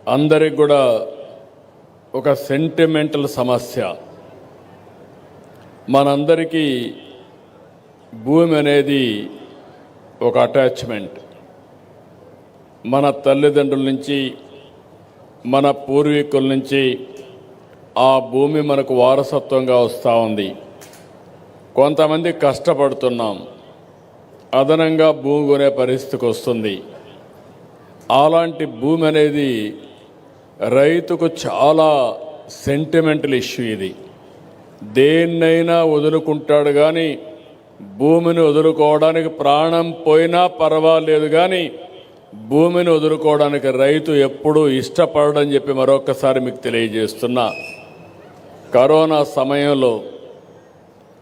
అందరికి కూడా ఒక సెంటిమెంటల్ సమస్య. మనందరికీ భూమి అనేది ఒక అటాచ్మెంట్. మన తల్లిదండ్రుల నుంచి, మన పూర్వీకుల నుంచి ఆ భూమి మనకు వారసత్వంగా వస్తూ ఉంది. కొంతమంది కష్టపడుతున్నాం, అదనంగా భూమి కొనే పరిస్థితికి వస్తుంది. అలాంటి భూమి అనేది రైతుకు చాలా సెంటిమెంటల్ ఇష్యూ. ఇది దేన్నైనా వదులుకుంటాడు, కానీ భూమిని వదులుకోవడానికి ప్రాణం పోయినా పర్వాలేదు, కానీ భూమిని వదులుకోవడానికి రైతు ఎప్పుడూ ఇష్టపడని చెప్పి మరొకసారి మీకు తెలియజేస్తున్నా. కరోనా సమయంలో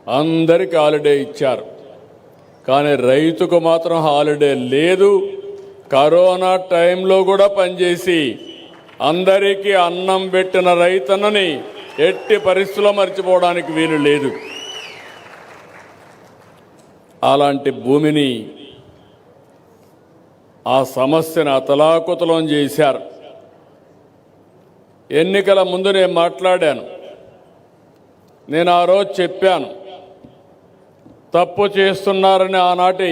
అందరికీ హాలిడే ఇచ్చారు, కానీ రైతుకు మాత్రం హాలిడే లేదు. కరోనా టైంలో కూడా పనిచేసి అందరికీ అన్నం పెట్టిన రైతన్నని ఎట్టి పరిస్థితుల్లో మర్చిపోవడానికి వీలు లేదు. అలాంటి భూమిని, ఆ సమస్యను అతలాకుతలం చేశారు. ఎన్నికల ముందు నేను మాట్లాడాను. నేను ఆ రోజు చెప్పాను, తప్పు చేస్తున్నారని ఆనాటి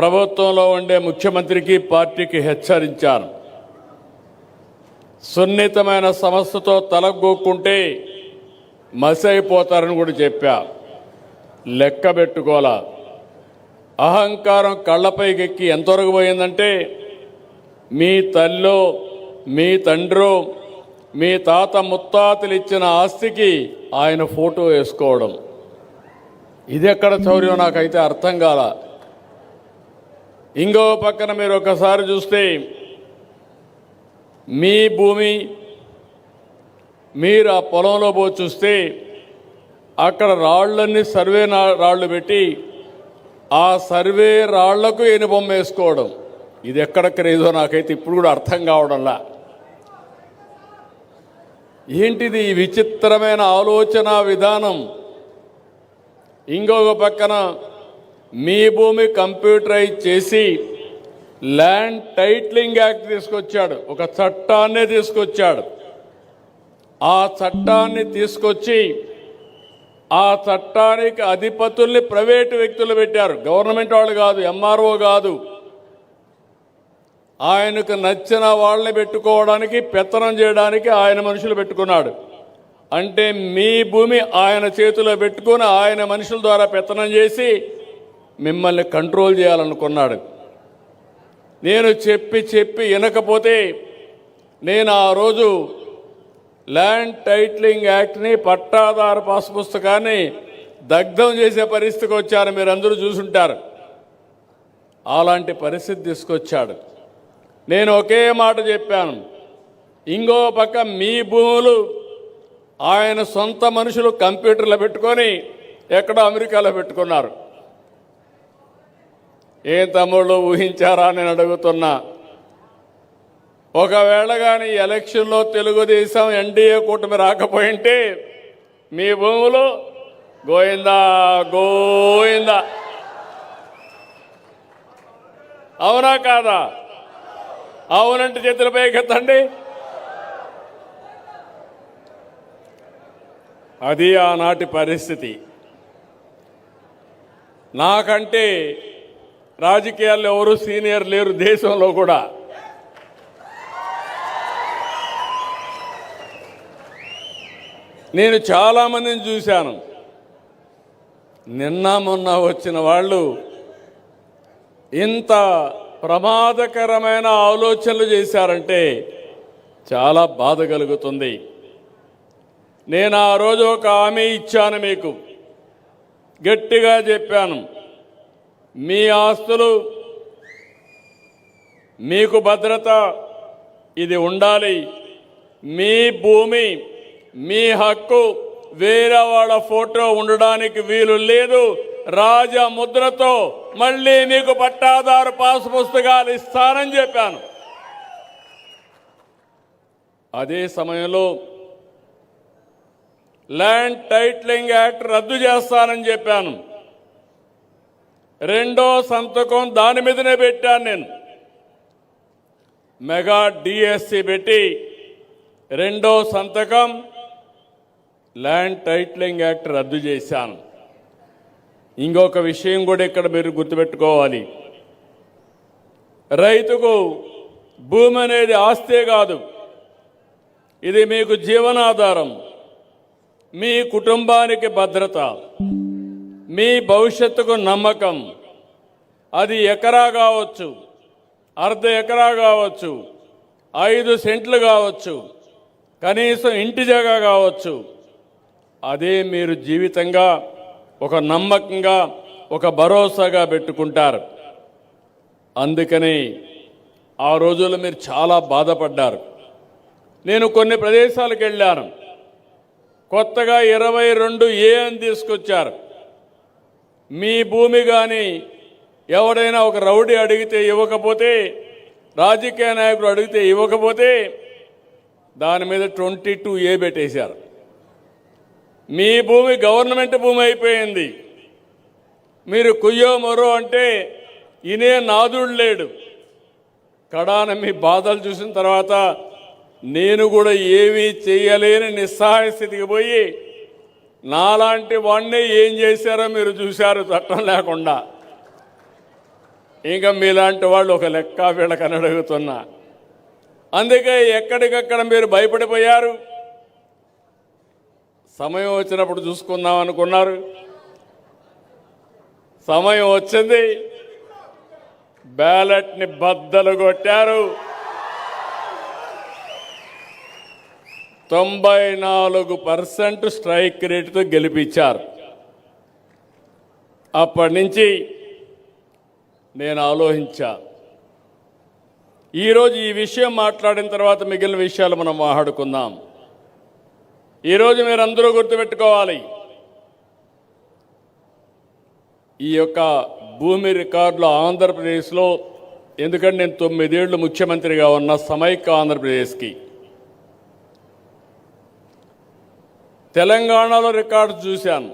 ప్రభుత్వంలో ఉండే ముఖ్యమంత్రికి, పార్టీకి హెచ్చరించాను. సున్నితమైన సమస్యతో తలగొక్కుంటే మసి అయిపోతారని కూడా చెప్పా. లెక్క పెట్టుకోవాలా. అహంకారం కళ్ళపైకెక్కి ఎంతవరకు పోయిందంటే, మీ తల్లో, మీ తండ్రో, మీ తాత ముత్తాతలు ఇచ్చిన ఆస్తికి ఆయన ఫోటో వేసుకోవడం. ఇది ఎక్కడ చౌర్యం నాకైతే అర్థం కాల. ఇంకో పక్కన మీరు ఒకసారి చూస్తే, మీ భూమి మీరు ఆ పొలంలో పోయి చూస్తే అక్కడ రాళ్ళన్నీ సర్వే రాళ్ళు పెట్టి ఆ సర్వే రాళ్లకు ఎనుబొమ్మ వేసుకోవడం. ఇది ఎక్కడ క్రేజో నాకైతే ఇప్పుడు కూడా అర్థం కావడంలా. ఏంటిది ఈ విచిత్రమైన ఆలోచన విధానం? ఇంకొక పక్కన మీ భూమి కంప్యూటరైజ్ చేసి ల్యాండ్ టైటిలింగ్ యాక్ట్ తీసుకొచ్చాడు, ఒక చట్టాన్నే తీసుకొచ్చాడు. ఆ చట్టాన్ని తీసుకొచ్చి ఆ చట్టానికి అధిపతుల్ని ప్రైవేటు వ్యక్తులు పెట్టారు, గవర్నమెంట్ వాళ్ళు కాదు, ఎంఆర్ఓ కాదు. ఆయనకు నచ్చిన వాళ్ళని పెట్టుకోవడానికి, పెత్తనం చేయడానికి ఆయన మనుషులు పెట్టుకున్నాడు. అంటే మీ భూమి ఆయన చేతిలో పెట్టుకుని ఆయన మనుషుల ద్వారా పెత్తనం చేసి మిమ్మల్ని కంట్రోల్ చేయాలనుకున్నాడు. నేను చెప్పి వినకపోతే నేను ఆ రోజు ల్యాండ్ టైటిలింగ్ యాక్ట్ని, పట్టాదారు పాస్ పుస్తకాన్ని దగ్ధం చేసే పరిస్థితికి వచ్చారు. మీరు అందరూ చూసుంటారు. అలాంటి పరిస్థితి తీసుకొచ్చాడు. నేను ఒకే మాట చెప్పాను, ఇంకో పక్క మీ భూములు ఆయన సొంత మనుషులు కంప్యూటర్లో పెట్టుకొని ఎక్కడో అమెరికాలో పెట్టుకున్నారు. ఏం తమ్ముళ్ళు ఊహించారా నేను అడుగుతున్నా. ఒకవేళ కానీ ఎలక్షన్లో తెలుగుదేశం ఎన్డీఏ కూటమి రాకపోయింటే మీ భూములు గోయిందా గోయిందా. అవునా కాదా? అవునంటే చేతులపై ఎత్తండి. అది ఆనాటి పరిస్థితి. నాకంటే రాజకీయాల్లో ఎవరు సీనియర్ లేరు దేశంలో కూడా. నేను చాలామందిని చూశాను. నిన్న మొన్న వచ్చిన వాళ్ళు ఇంత ప్రమాదకరమైన ఆలోచనలు చేశారంటే చాలా బాధ కలుగుతుంది. నేను ఆ రోజు ఒక హామీ ఇచ్చాను, మీకు గట్టిగా చెప్పాను, మీ ఆస్తులు మీకు భద్రత ఇది ఉండాలి. మీ భూమి, మీ హక్కు వేరే వాళ్ళ ఫోటో ఉండడానికి వీలు లేదు. రాజముద్రతో మళ్ళీ మీకు పట్టాదారు పాస్ పుస్తకాలు ఇస్తానని చెప్పాను. అదే సమయంలో ల్యాండ్ టైటిలింగ్ యాక్ట్ రద్దు చేస్తానని చెప్పాను. రెండో సంతకం దాని మీదనే పెట్టాను నేను. మెగా డిఎస్సి పెట్టి రెండో సంతకం ల్యాండ్ టైటిలింగ్ యాక్ట్ రద్దు చేశాను. ఇంకొక విషయం కూడా ఇక్కడ మీరు గుర్తుపెట్టుకోవాలి. రైతుకు భూమి అనేది ఆస్తే కాదు, ఇది మీకు జీవనాధారం, మీ కుటుంబానికి భద్రత, మీ భవిష్యత్తుకు నమ్మకం. అది ఎకరా కావచ్చు, అర్ధ ఎకరా కావచ్చు, 5 సెంట్లు కావచ్చు, కనీసం ఇంటి జాగా కావచ్చు. అదే మీరు జీవితంగా ఒక నమ్మకంగా ఒక భరోసాగా పెట్టుకుంటారు. అందుకని ఆ రోజుల్లో మీరు చాలా బాధపడ్డారు. నేను కొన్ని ప్రదేశాలకు వెళ్ళాను. కొత్తగా 22A అని తీసుకొచ్చారు. మీ భూమి కానీ ఎవడైనా ఒక రౌడీ అడిగితే ఇవ్వకపోతే, రాజకీయ నాయకుడు అడిగితే ఇవ్వకపోతే దాని మీద 22A పెట్టేశారు. మీ భూమి గవర్నమెంట్ భూమి అయిపోయింది. మీరు కుయ్యో మొరో అంటే ఇనే నాదుడు లేడు. కడాన మీ బాధలు చూసిన తర్వాత నేను కూడా ఏమీ చేయలేని నిస్సహాయ స్థితికి పోయి నాలాంటి వాడిని ఏం చేశారో మీరు చూశారు, చట్టం లేకుండా. ఇంకా మీలాంటి వాళ్ళు ఒక లెక్క వీళ్ళకని అడుగుతున్నా. అందుకే ఎక్కడికక్కడ మీరు భయపడిపోయారు. సమయం వచ్చినప్పుడు చూసుకుందాం అనుకున్నారు. సమయం వచ్చింది, బ్యాలెట్ని బద్దలు కొట్టారు. 94% స్ట్రైక్ రేటుతో గెలిపించారు. అప్పటి నుంచి నేను ఆలోచించా. ఈరోజు ఈ విషయం మాట్లాడిన తర్వాత మిగిలిన విషయాలు మనం మాట్లాడుకుందాం. ఈరోజు మీరందరూ గుర్తుపెట్టుకోవాలి, ఈ యొక్క భూమి రికార్డులో ఆంధ్రప్రదేశ్లో, ఎందుకంటే నేను 9 ఏళ్ళు ముఖ్యమంత్రిగా ఉన్న సమైక్య ఆంధ్రప్రదేశ్కి, తెలంగాణలో రికార్డు చూశాను,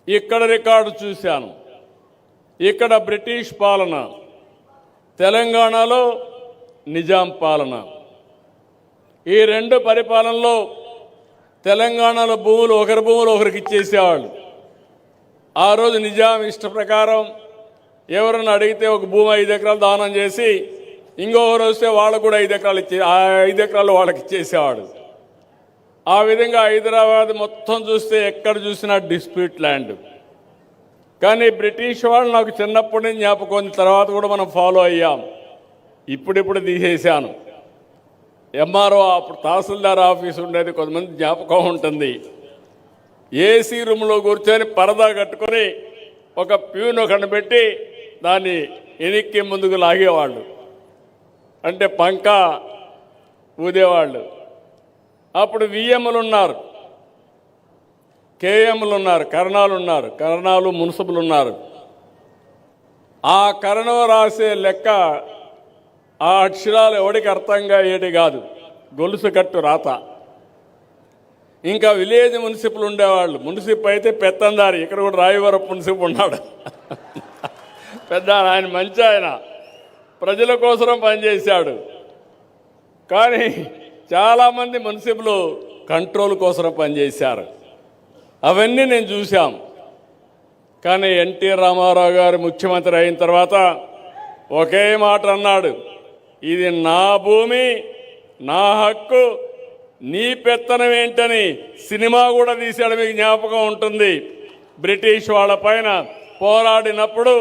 ఇక్కడ రికార్డు చూశాను. ఇక్కడ బ్రిటిష్ పాలన, తెలంగాణలో నిజాం పాలన. ఈ రెండు పరిపాలనలో తెలంగాణలో భూములు ఒకరి భూములు ఒకరికి ఇచ్చేసేవాళ్ళు. ఆ రోజు నిజాం ఇష్ట ప్రకారం ఎవరన్నా అడిగితే ఒక భూమి 5 ఎకరాలు దానం చేసి ఇంకొకరు వస్తే వాళ్ళకు కూడా 5 ఎకరాలు ఆ 5 ఎకరాలు వాళ్ళకి ఇచ్చేసేవాడు. ఆ విధంగా హైదరాబాద్ మొత్తం చూస్తే ఎక్కడ చూసినా డిస్ప్యూట్ ల్యాండ్. కానీ బ్రిటిష్ వాళ్ళు నాకు చిన్నప్పటి నుంచి జ్ఞాపకం ఉంది, తర్వాత కూడా మనం ఫాలో అయ్యాం. ఇప్పుడిప్పుడు తీసేశాను. ఎంఆర్ఓ అప్పుడు తహసీల్దార్ ఆఫీస్ ఉండేది, కొంతమంది జ్ఞాపకం ఉంటుంది. ఏసీ రూమ్లో కూర్చొని పరదా కట్టుకొని ఒక ప్యూన్ ఒకటి పెట్టి దాన్ని ఎనిక్కి ముందుకు లాగేవాళ్ళు, అంటే పంక ఊదేవాళ్ళు. అప్పుడు విఎంలు ఉన్నారు, కేఎంలు ఉన్నారు, కరణాలు మున్సిపల్ ఉన్నారు. ఆ కరణం రాసే లెక్క ఆ అక్షరాలు ఎవడికి అర్థంగా ఏటి కాదు, గొలుసు కట్టు రాత. ఇంకా విలేజ్ మున్సిపల్ ఉండేవాళ్ళు. మున్సిపల్ అయితే పెత్తందారి, ఇక్కడ కూడా రాయవరపు మున్సిపల్ ఉన్నాడు పెద్ద ఆయన, మంచి ఆయన, ప్రజల కోసం పనిచేశాడు. కానీ చాలామంది మున్సిపల్ కంట్రోల్ కోసం పనిచేశారు. అవన్నీ నేను చూశాం. కానీ ఎన్టీ రామారావు గారు ముఖ్యమంత్రి అయిన తర్వాత ఒకే మాట అన్నాడు, ఇది నా భూమి, నా హక్కు, నీ పెత్తనం ఏంటని సినిమా కూడా తీశాడు, మీకు జ్ఞాపకం ఉంటుంది. బ్రిటిష్ వాళ్ళ పైన పోరాడినప్పుడు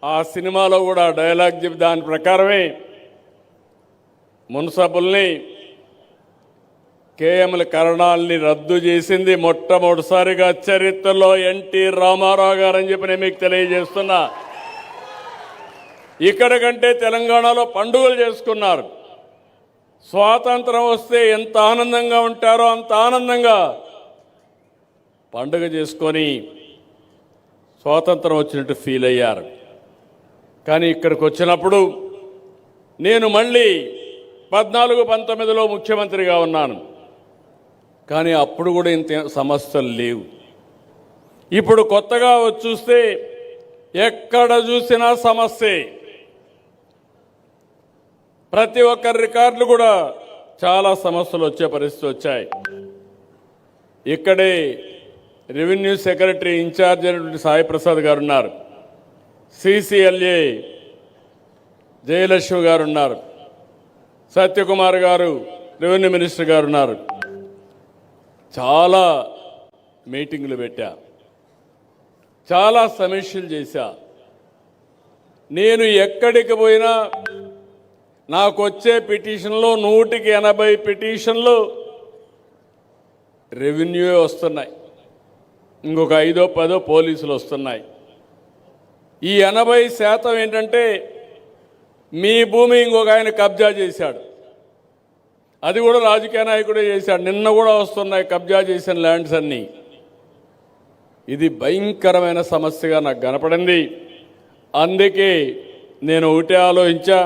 ఆ సినిమాలో కూడా డైలాగ్ చెప్పి దాని ప్రకారమే మున్సిపల్ని, కేఎంల కరణాలని రద్దు చేసింది మొట్టమొదటిసారిగా చరిత్రలో ఎన్టీ రామారావు గారు అని చెప్పి నేను మీకు తెలియజేస్తున్నా. ఇక్కడ కంటే తెలంగాణలో పండుగలు చేసుకున్నారు. స్వాతంత్రం వస్తే ఎంత ఆనందంగా ఉంటారో అంత ఆనందంగా పండుగ చేసుకొని స్వాతంత్రం వచ్చినట్టు ఫీల్ అయ్యారు. కానీ ఇక్కడికి వచ్చినప్పుడు నేను మళ్ళీ 14-19లో ముఖ్యమంత్రిగా ఉన్నాను. కానీ అప్పుడు కూడా ఇంత సమస్యలు లేవు. ఇప్పుడు కొత్తగా వచ్చి చూస్తే ఎక్కడ చూసినా సమస్యే. ప్రతి ఒక్కరి రికార్డులు కూడా చాలా సమస్యలు వచ్చే పరిస్థితి వచ్చాయి. ఇక్కడే రెవెన్యూ సెక్రటరీ ఇన్ఛార్జ్ అయినటువంటి సాయి ప్రసాద్ గారు ఉన్నారు, సిసిఎల్ఏ జయలక్ష్మి గారు ఉన్నారు, సత్యకుమార్ గారు రెవెన్యూ మినిస్టర్ గారు ఉన్నారు. చాలా మీటింగులు పెట్టా, చాలా సమీక్షలు చేశా. నేను ఎక్కడికి పోయినా నాకు వచ్చే పిటిషన్లో 180 పిటిషన్లు రెవెన్యూ వస్తున్నాయి, ఇంకొక 5-10 పోలీసులు వస్తున్నాయి. ఈ 80% ఏంటంటే మీ భూమి ఇంకొక ఆయన కబ్జా చేశాడు, అది కూడా రాజకీయ నాయకుడే చేశాడు. నిన్న కూడా వస్తున్నాయి కబ్జా చేసిన ల్యాండ్స్ అన్నీ. ఇది భయంకరమైన సమస్యగా నాకు కనపడింది. అందుకే నేను ఒకటే ఆలోచించా,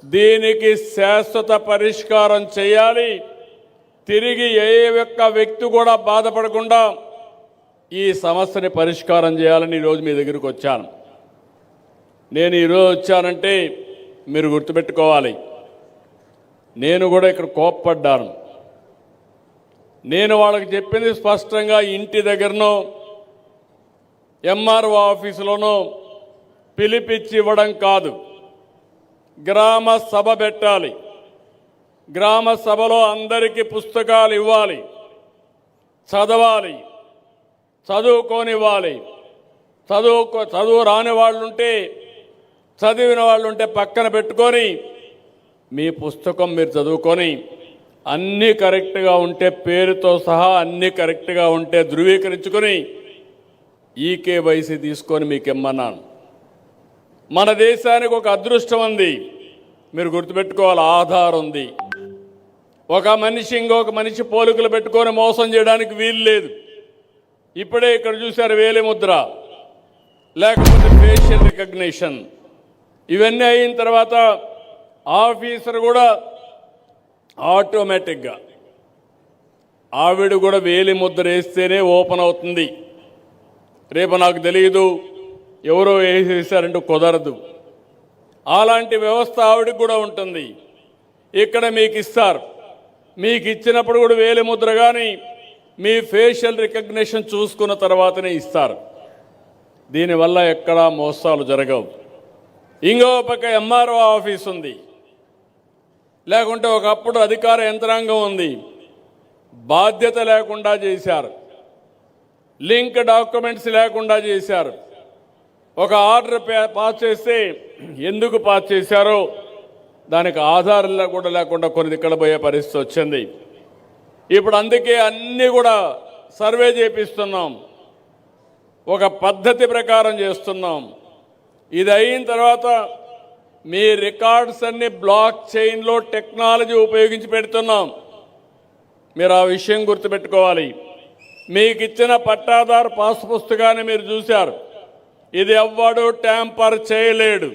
దీనికి శాశ్వత పరిష్కారం చేయాలి. తిరిగి ఏ ఒక్క వ్యక్తి కూడా బాధపడకుండా ఈ సమస్యని పరిష్కారం చేయాలని ఈరోజు మీ దగ్గరికి వచ్చాను. నేను ఈరోజు వచ్చానంటే మీరు గుర్తుపెట్టుకోవాలి, నేను కూడా ఇక్కడ కోప్పడ్డాను. నేను వాళ్ళకి చెప్పింది స్పష్టంగా, ఇంటి దగ్గరనో ఎంఆర్ఓ ఆఫీసులోనో పిలిపిచ్చి ఇవ్వడం కాదు, గ్రామ సభ పెట్టాలి. గ్రామ సభలో అందరికీ పుస్తకాలు ఇవ్వాలి, చదవాలి, చదువుకోనివ్వాలి. చదువు రాని వాళ్ళుంటే, చదివిన వాళ్ళుంటే పక్కన పెట్టుకొని మీ పుస్తకం మీరు చదువుకొని అన్నీ కరెక్ట్గా ఉంటే, పేరుతో సహా అన్నీ కరెక్ట్గా ఉంటే ధృవీకరించుకొని ఈకేవైసీ తీసుకొని మీకు ఇమ్మన్నాను. మన దేశానికి ఒక అదృష్టం ఉంది, మీరు గుర్తుపెట్టుకోవాలి, ఆధార్ ఉంది. ఒక మనిషి ఇంకొక మనిషి పోలికలు పెట్టుకొని మోసం చేయడానికి వీలు లేదు. ఇప్పుడే ఇక్కడ చూశారు వేలిముద్ర, లేకపోతే ఫేషియల్ రికగ్నిషన్. ఇవన్నీ అయిన తర్వాత ఆఫీసర్ కూడా ఆటోమేటిక్గా ఆవిడ కూడా వేలిముద్ర వేస్తేనే ఓపెన్ అవుతుంది. రేపు నాకు తెలియదు ఎవరో వేసేసారంటూ కుదరదు. అలాంటి వ్యవస్థ ఆవిడకి కూడా ఉంటుంది. ఇక్కడ మీకు ఇస్తారు, మీకు ఇచ్చినప్పుడు కూడా వేలిముద్ర కానీ మీ ఫేషియల్ రికగ్నిషన్ చూసుకున్న తర్వాతనే ఇస్తారు. దీనివల్ల ఎక్కడా మోసాలు జరగవు. ఇంకో పక్క ఎంఆర్ఓ ఆఫీస్ ఉంది, లేకుంటే ఒకప్పుడు అధికార యంత్రాంగం ఉంది, బాధ్యత లేకుండా చేశారు, లింక్ డాక్యుమెంట్స్ లేకుండా చేశారు. ఒక ఆర్డర్ పాస్ చేస్తే ఎందుకు పాస్ చేశారో దానికి ఆధారాలు కూడా లేకుండా కొన్ని దిక్కలు పోయే పరిస్థితి వచ్చింది. ఇప్పుడు అందుకే అన్నీ కూడా సర్వే చేపిస్తున్నాం, ఒక పద్ధతి ప్రకారం చేస్తున్నాం. ఇది అయిన తర్వాత మీ రికార్డ్స్ అన్ని బ్లాక్ చైన్లో టెక్నాలజీ ఉపయోగించి పెడుతున్నాం. మీరు ఆ విషయం గుర్తుపెట్టుకోవాలి. మీకు ఇచ్చిన పట్టాదారు పాస్ పుస్తకాన్ని మీరు చూశారు, ఇది ఎవ్వడు ట్యాంపర్ చేయలేడు.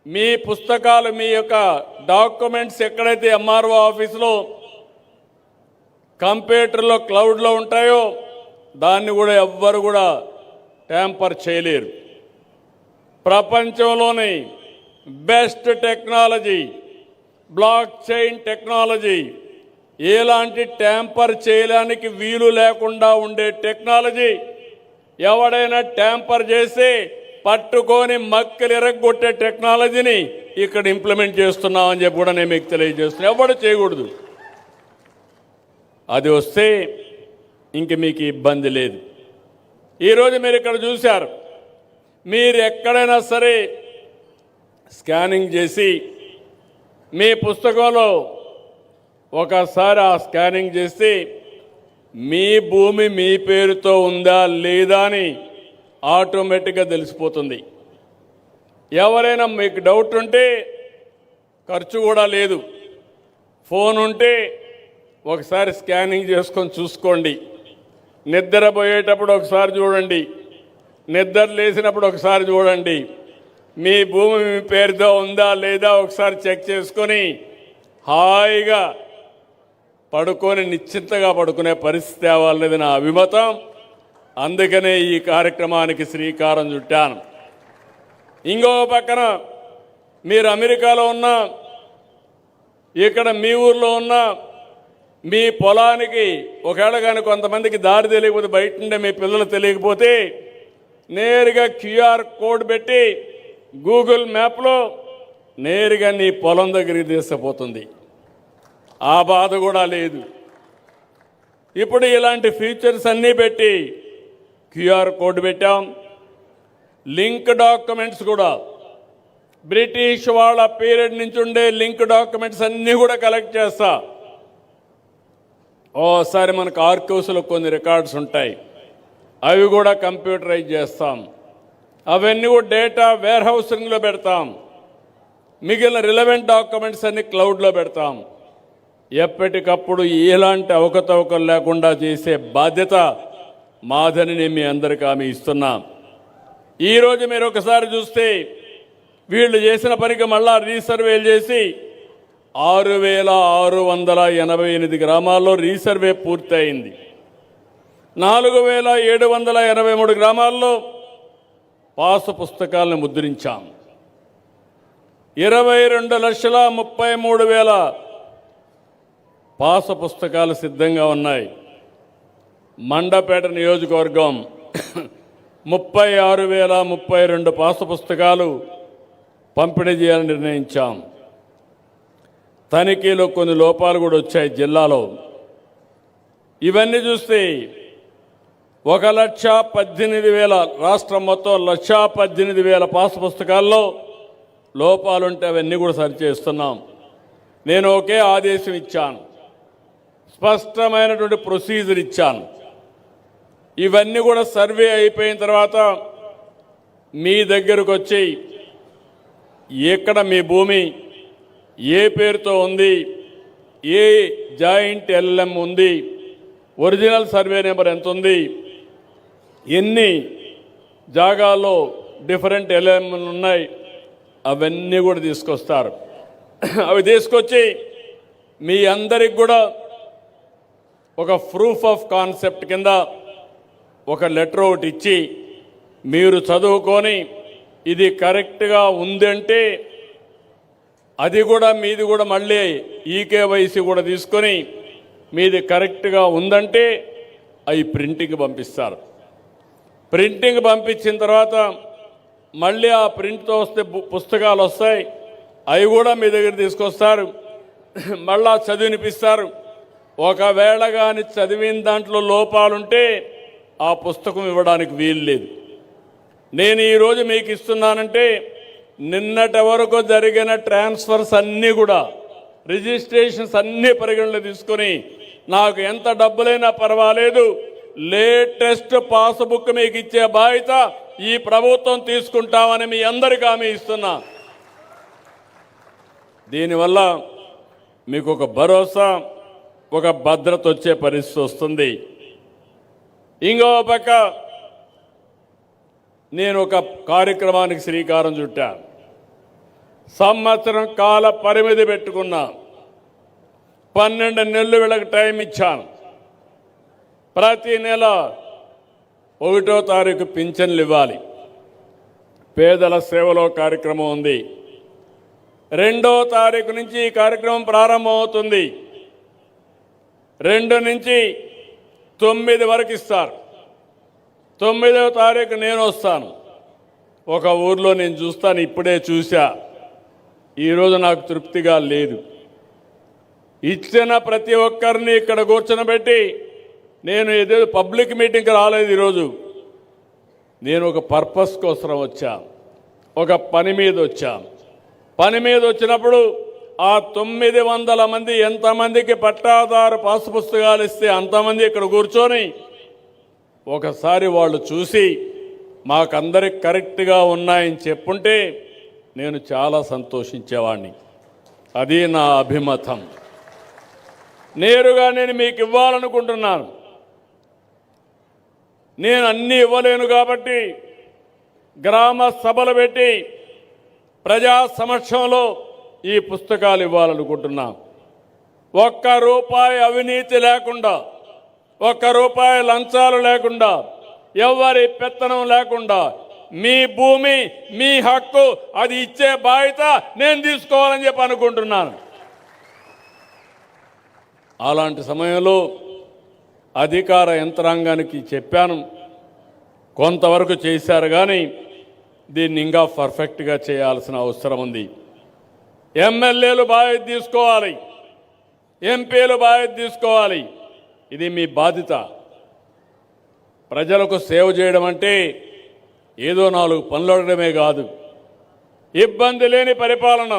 మీ పుస్తకాలు, మీ యొక్క డాక్యుమెంట్స్ ఎక్కడైతే ఎంఆర్ఓ ఆఫీసులో కంప్యూటర్లో క్లౌడ్లో ఉంటాయో దాన్ని కూడా ఎవ్వరు కూడా ట్యాంపర్ చేయలేరు. ప్రపంచంలోని best technology block chain technology, ఎలాంటి ట్యాంపర్ చేయడానికి వీలు లేకుండా ఉండే టెక్నాలజీ. ఎవడైనా ట్యాంపర్ చేసి పట్టుకొని మక్కలు ఎరగొట్టే టెక్నాలజీని ఇక్కడ ఇంప్లిమెంట్ చేస్తున్నామని చెప్పి కూడా నేను మీకు తెలియజేస్తున్నాను. ఎవడు చేయకూడదు. అది వస్తే ఇంక మీకు ఇబ్బంది లేదు. ఈరోజు మీరు ఇక్కడ చూశారు, మీరు ఎక్కడైనా సరే స్కానింగ్ చేసి మీ పుస్తకంలో ఒకసారి ఆ స్కానింగ్ చేస్తే మీ భూమి మీ పేరుతో ఉందా లేదా అని ఆటోమేటిక్గా తెలిసిపోతుంది. ఎవరైనా మీకు డౌట్ ఉంటే ఖర్చు కూడా లేదు, ఫోన్ ఉంటే ఒకసారి స్కానింగ్ చేసుకొని చూసుకోండి. నిద్రపోయేటప్పుడు ఒకసారి చూడండి, నిద్ర లేచినప్పుడు ఒకసారి చూడండి. మీ భూమి మీ పేరుతో ఉందా లేదా ఒకసారి చెక్ చేసుకొని హాయిగా పడుకొని నిశ్చింతగా పడుకునే పరిస్థితి తేవాలనేది నా అభిమతం. అందుకనే ఈ కార్యక్రమానికి శ్రీకారం చుట్టాను. ఇంకో పక్కన మీరు అమెరికాలో ఉన్నా, ఇక్కడ మీ ఊర్లో ఉన్నా, మీ పొలానికి ఒకవేళ కానీ కొంతమందికి దారి తెలియకపోతే, బయట నుండే మీ పిల్లలు తెలియకపోతే నేరుగా క్యూఆర్ కోడ్ పెట్టి గూగుల్ మ్యాప్లో నేరుగా నీ పొలం దగ్గరికి తీసుకుపోతుంది. ఆ బాధ కూడా లేదు. ఇప్పుడు ఇలాంటి ఫీచర్స్ అన్నీ పెట్టి క్యూఆర్ కోడ్ పెట్టాం. లింక్ డాక్యుమెంట్స్ కూడా బ్రిటిష్ వాళ్ళ పీరియడ్ నుంచి ఉండే లింక్ డాక్యుమెంట్స్ అన్నీ కూడా కలెక్ట్ చేస్తా. ఓసారి మనకు ఆర్కైవ్స్లో కొన్ని రికార్డ్స్ ఉంటాయి, అవి కూడా కంప్యూటరైజ్ చేస్తాం. అవన్నీ కూడా డేటా వేర్ హౌసింగ్లో పెడతాం. మిగిలిన రిలవెంట్ డాక్యుమెంట్స్ అన్ని క్లౌడ్లో పెడతాం. ఎప్పటికప్పుడు ఎలాంటి అవకతవకలు లేకుండా చేసే బాధ్యత మాదని నేను మీ అందరికీ హామీ ఇస్తున్నా. ఈరోజు మీరు ఒకసారి చూస్తే వీళ్ళు చేసిన పనికి మళ్ళా రీసర్వేలు చేసి 6,688 గ్రామాల్లో రీసర్వే పూర్తయింది. 4,783 గ్రామాల్లో పాసు పుస్తకాలను ముద్రించాం. 22,33,000 పాసు పుస్తకాలు సిద్ధంగా ఉన్నాయి. మండపేట నియోజకవర్గం 36,032 పాసు పుస్తకాలు పంపిణీ చేయాలని నిర్ణయించాం. తనిఖీలో కొన్ని లోపాలు కూడా వచ్చాయి జిల్లాలో. ఇవన్నీ చూస్తే 1,18,000 రాష్ట్రం మొత్తం 1,18,000 పాసు పుస్తకాల్లో లోపాలుంటే అవన్నీ కూడా సరిచేస్తున్నాం. నేను ఒకే ఆదేశం ఇచ్చాను, స్పష్టమైనటువంటి ప్రొసీజర్ ఇచ్చాను. ఇవన్నీ కూడా సర్వే అయిపోయిన తర్వాత మీ దగ్గరకు వచ్చి ఎక్కడ మీ భూమి ఏ పేరుతో ఉంది, ఏ జాయింట్ ఎల్ఎం ఉంది, ఒరిజినల్ సర్వే నెంబర్ ఎంత ఉంది, ఎన్ని జాగాల్లో డిఫరెంట్ ఎల్ఎంలు ఉన్నాయి, అవన్నీ కూడా తీసుకొస్తారు. అవి తీసుకొచ్చి మీ అందరికి కూడా ఒక ప్రూఫ్ ఆఫ్ కాన్సెప్ట్ కింద ఒక లెటర్ ఒకటి ఇచ్చి మీరు చదువుకొని ఇది కరెక్ట్గా ఉందంటే అది కూడా మీది కూడా మళ్ళీ ఈకేవైసీ కూడా తీసుకొని మీది కరెక్ట్గా ఉందంటే అవి ప్రింటింగ్ పంపిస్తారు. ప్రింటింగ్ పంపించిన తర్వాత మళ్ళీ ఆ ప్రింట్తో వస్తే పుస్తకాలు వస్తాయి, అవి కూడా మీ దగ్గర తీసుకొస్తారు. మళ్ళా చదివినిపిస్తారు. ఒకవేళ కానీ చదివిన దాంట్లో లోపాలుంటే ఆ పుస్తకం ఇవ్వడానికి వీలు లేదు. నేను ఈరోజు మీకు ఇస్తున్నానంటే నిన్నటి వరకు జరిగిన ట్రాన్స్ఫర్స్ అన్నీ కూడా రిజిస్ట్రేషన్స్ అన్నీ పరిగణలో తీసుకొని నాకు ఎంత డబ్బులైనా పర్వాలేదు లేటెస్ట్ పాస్బుక్ మీకు ఇచ్చే బాధ్యత ఈ ప్రభుత్వం తీసుకుంటామని మీ అందరికీ హామీ ఇస్తున్నా. దీనివల్ల మీకు ఒక భరోసా, ఒక భద్రత వచ్చే పరిస్థితి వస్తుంది. ఇంకో పక్క నేను ఒక కార్యక్రమానికి శ్రీకారం చుట్టా. సంవత్సరం కాల పరిమితి పెట్టుకున్నా. 12 నెలలు వీళ్ళకి టైం ఇచ్చాను. ప్రతి నెల 1వ తారీఖు పింఛన్లు ఇవ్వాలి. పేదల సేవలో కార్యక్రమం ఉంది. 2వ తారీఖు నుంచి ఈ కార్యక్రమం ప్రారంభమవుతుంది. 2 నుంచి 9 వరకు ఇస్తారు. 9వ తారీఖు నేను వస్తాను. ఒక ఊర్లో నేను చూస్తాను, ఇప్పుడే చూసా. ఈరోజు నాకు తృప్తిగా లేదు. ఇచ్చిన ప్రతి ఒక్కరిని ఇక్కడ కూర్చొనబెట్టి నేను ఏదో పబ్లిక్ మీటింగ్కి రాలేదు. ఈరోజు నేను ఒక పర్పస్ కోసం వచ్చాను, ఒక పని మీద వచ్చాను. పని మీద వచ్చినప్పుడు ఆ 900 మంది ఎంతమందికి పట్టాదారు పాసు పుస్తకాలు ఇస్తే అంతమంది ఇక్కడ కూర్చొని ఒకసారి వాళ్ళు చూసి మాకందరికి కరెక్ట్గా ఉన్నాయని చెప్పుంటే నేను చాలా సంతోషించేవాడిని. అది నా అభిమతం. నేరుగా నేను మీకు ఇవ్వాలనుకుంటున్నాను. నేను అన్నీ ఇవ్వలేను కాబట్టి గ్రామ సభలు పెట్టి ప్రజా సమక్షంలో ఈ పుస్తకాలు ఇవ్వాలనుకుంటున్నాం. ₹1 అవినీతి లేకుండా, ₹1 లంచాలు లేకుండా, ఎవరి పెత్తనం లేకుండా మీ భూమి మీ హక్కు, అది ఇచ్చే బాధ్యత నేను తీసుకోవాలని చెప్పి అనుకుంటున్నాను. అలాంటి సమయంలో అధికార యంత్రాంగానికి చెప్పాను, కొంతవరకు చేశారు, కానీ దీన్ని ఇంకా పర్ఫెక్ట్గా చేయాల్సిన అవసరం ఉంది. ఎమ్మెల్యేలు బాధ్యత తీసుకోవాలి, ఎంపీలు బాధ్యత తీసుకోవాలి. ఇది మీ బాధ్యత. ప్రజలకు సేవ చేయడం అంటే ఏదో 4 పనులు అడగడమే కాదు. ఇబ్బంది లేని పరిపాలన,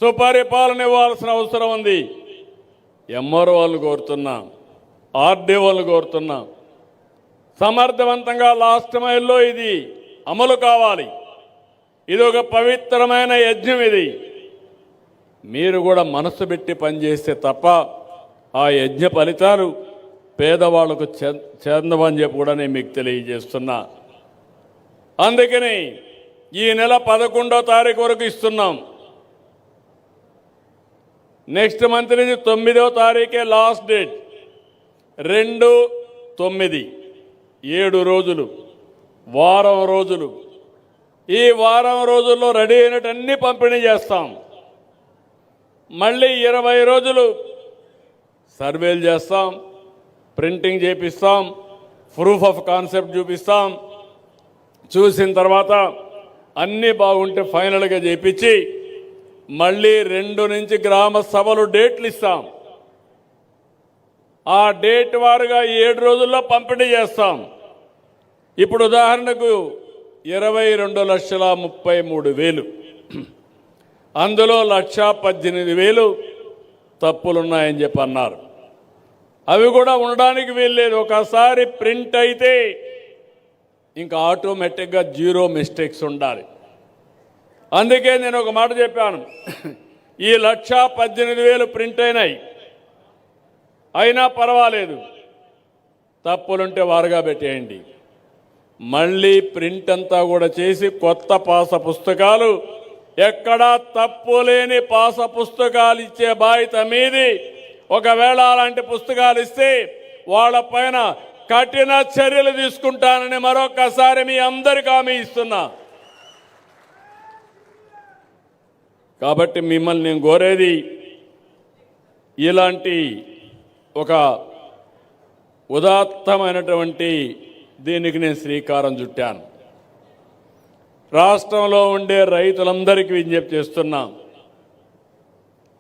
సుపరిపాలన ఇవ్వాల్సిన అవసరం ఉంది. ఎంఆర్ఓ వాళ్ళు కోరుతున్నా, ఆర్డీఓ వాళ్ళు కోరుతున్నా, సమర్థవంతంగా లాస్ట్ మైల్లో ఇది అమలు కావాలి. ఇది ఒక పవిత్రమైన యజ్ఞం. ఇది మీరు కూడా మనసు పెట్టి పనిచేస్తే తప్ప ఆ యజ్ఞ ఫలితాలు పేదవాళ్లకు చెందవని చెప్పి కూడా నేను మీకు తెలియజేస్తున్నా. అందుకని ఈ నెల 11వ తారీఖు వరకు ఇస్తున్నాం. నెక్స్ట్ మంత్ నుంచి 9వ తారీఖే లాస్ట్ డేట్. 2, 9 7 రోజులు, వారం రోజులు. ఈ వారం రోజుల్లో రెడీ అయినటన్నీ పంపిణీ చేస్తాం. మళ్ళీ 20 రోజులు సర్వేలు చేస్తాం, ప్రింటింగ్ చేపిస్తాం, ప్రూఫ్ ఆఫ్ కాన్సెప్ట్ చూపిస్తాం. చూసిన తర్వాత అన్నీ బాగుంటే ఫైనల్గా చేపించి మళ్ళీ 2 నుంచి గ్రామ సభలు డేట్లు ఇస్తాం. ఆ డేట్ వారుగా 7 రోజుల్లో పంపిణీ చేస్తాం. ఇప్పుడు ఉదాహరణకు 22,33,000, అందులో 1,18,000 తప్పులున్నాయని చెప్పి అన్నారు. అవి కూడా ఉండడానికి వీల్లేదు. ఒకసారి ప్రింట్ అయితే ఇంకా ఆటోమేటిక్గా 0 మిస్టేక్స్ ఉండాలి. అందుకే నేను ఒక మాట చెప్పాను, ఈ 1,18,000 ప్రింట్ అయినా పర్వాలేదు, తప్పులుంటే వారుగా పెట్టేయండి. మళ్ళీ ప్రింట్ అంతా కూడా చేసి కొత్త పాస పుస్తకాలు, ఎక్కడా తప్పు లేని పాస పుస్తకాలు ఇచ్చే బాధ్యత మీది. ఒకవేళ అలాంటి పుస్తకాలు ఇస్తే వాళ్ళపైన కఠిన చర్యలు తీసుకుంటానని మరొకసారి మీ అందరికీ హామీ ఇస్తున్నా. కాబట్టి మిమ్మల్ని నేను కోరేది, ఇలాంటి ఒక ఉదాత్తమైనటువంటి దీనికి నేను శ్రీకారం చుట్టాను. రాష్ట్రంలో ఉండే రైతులందరికీ విజ్ఞప్తి చేస్తున్నా,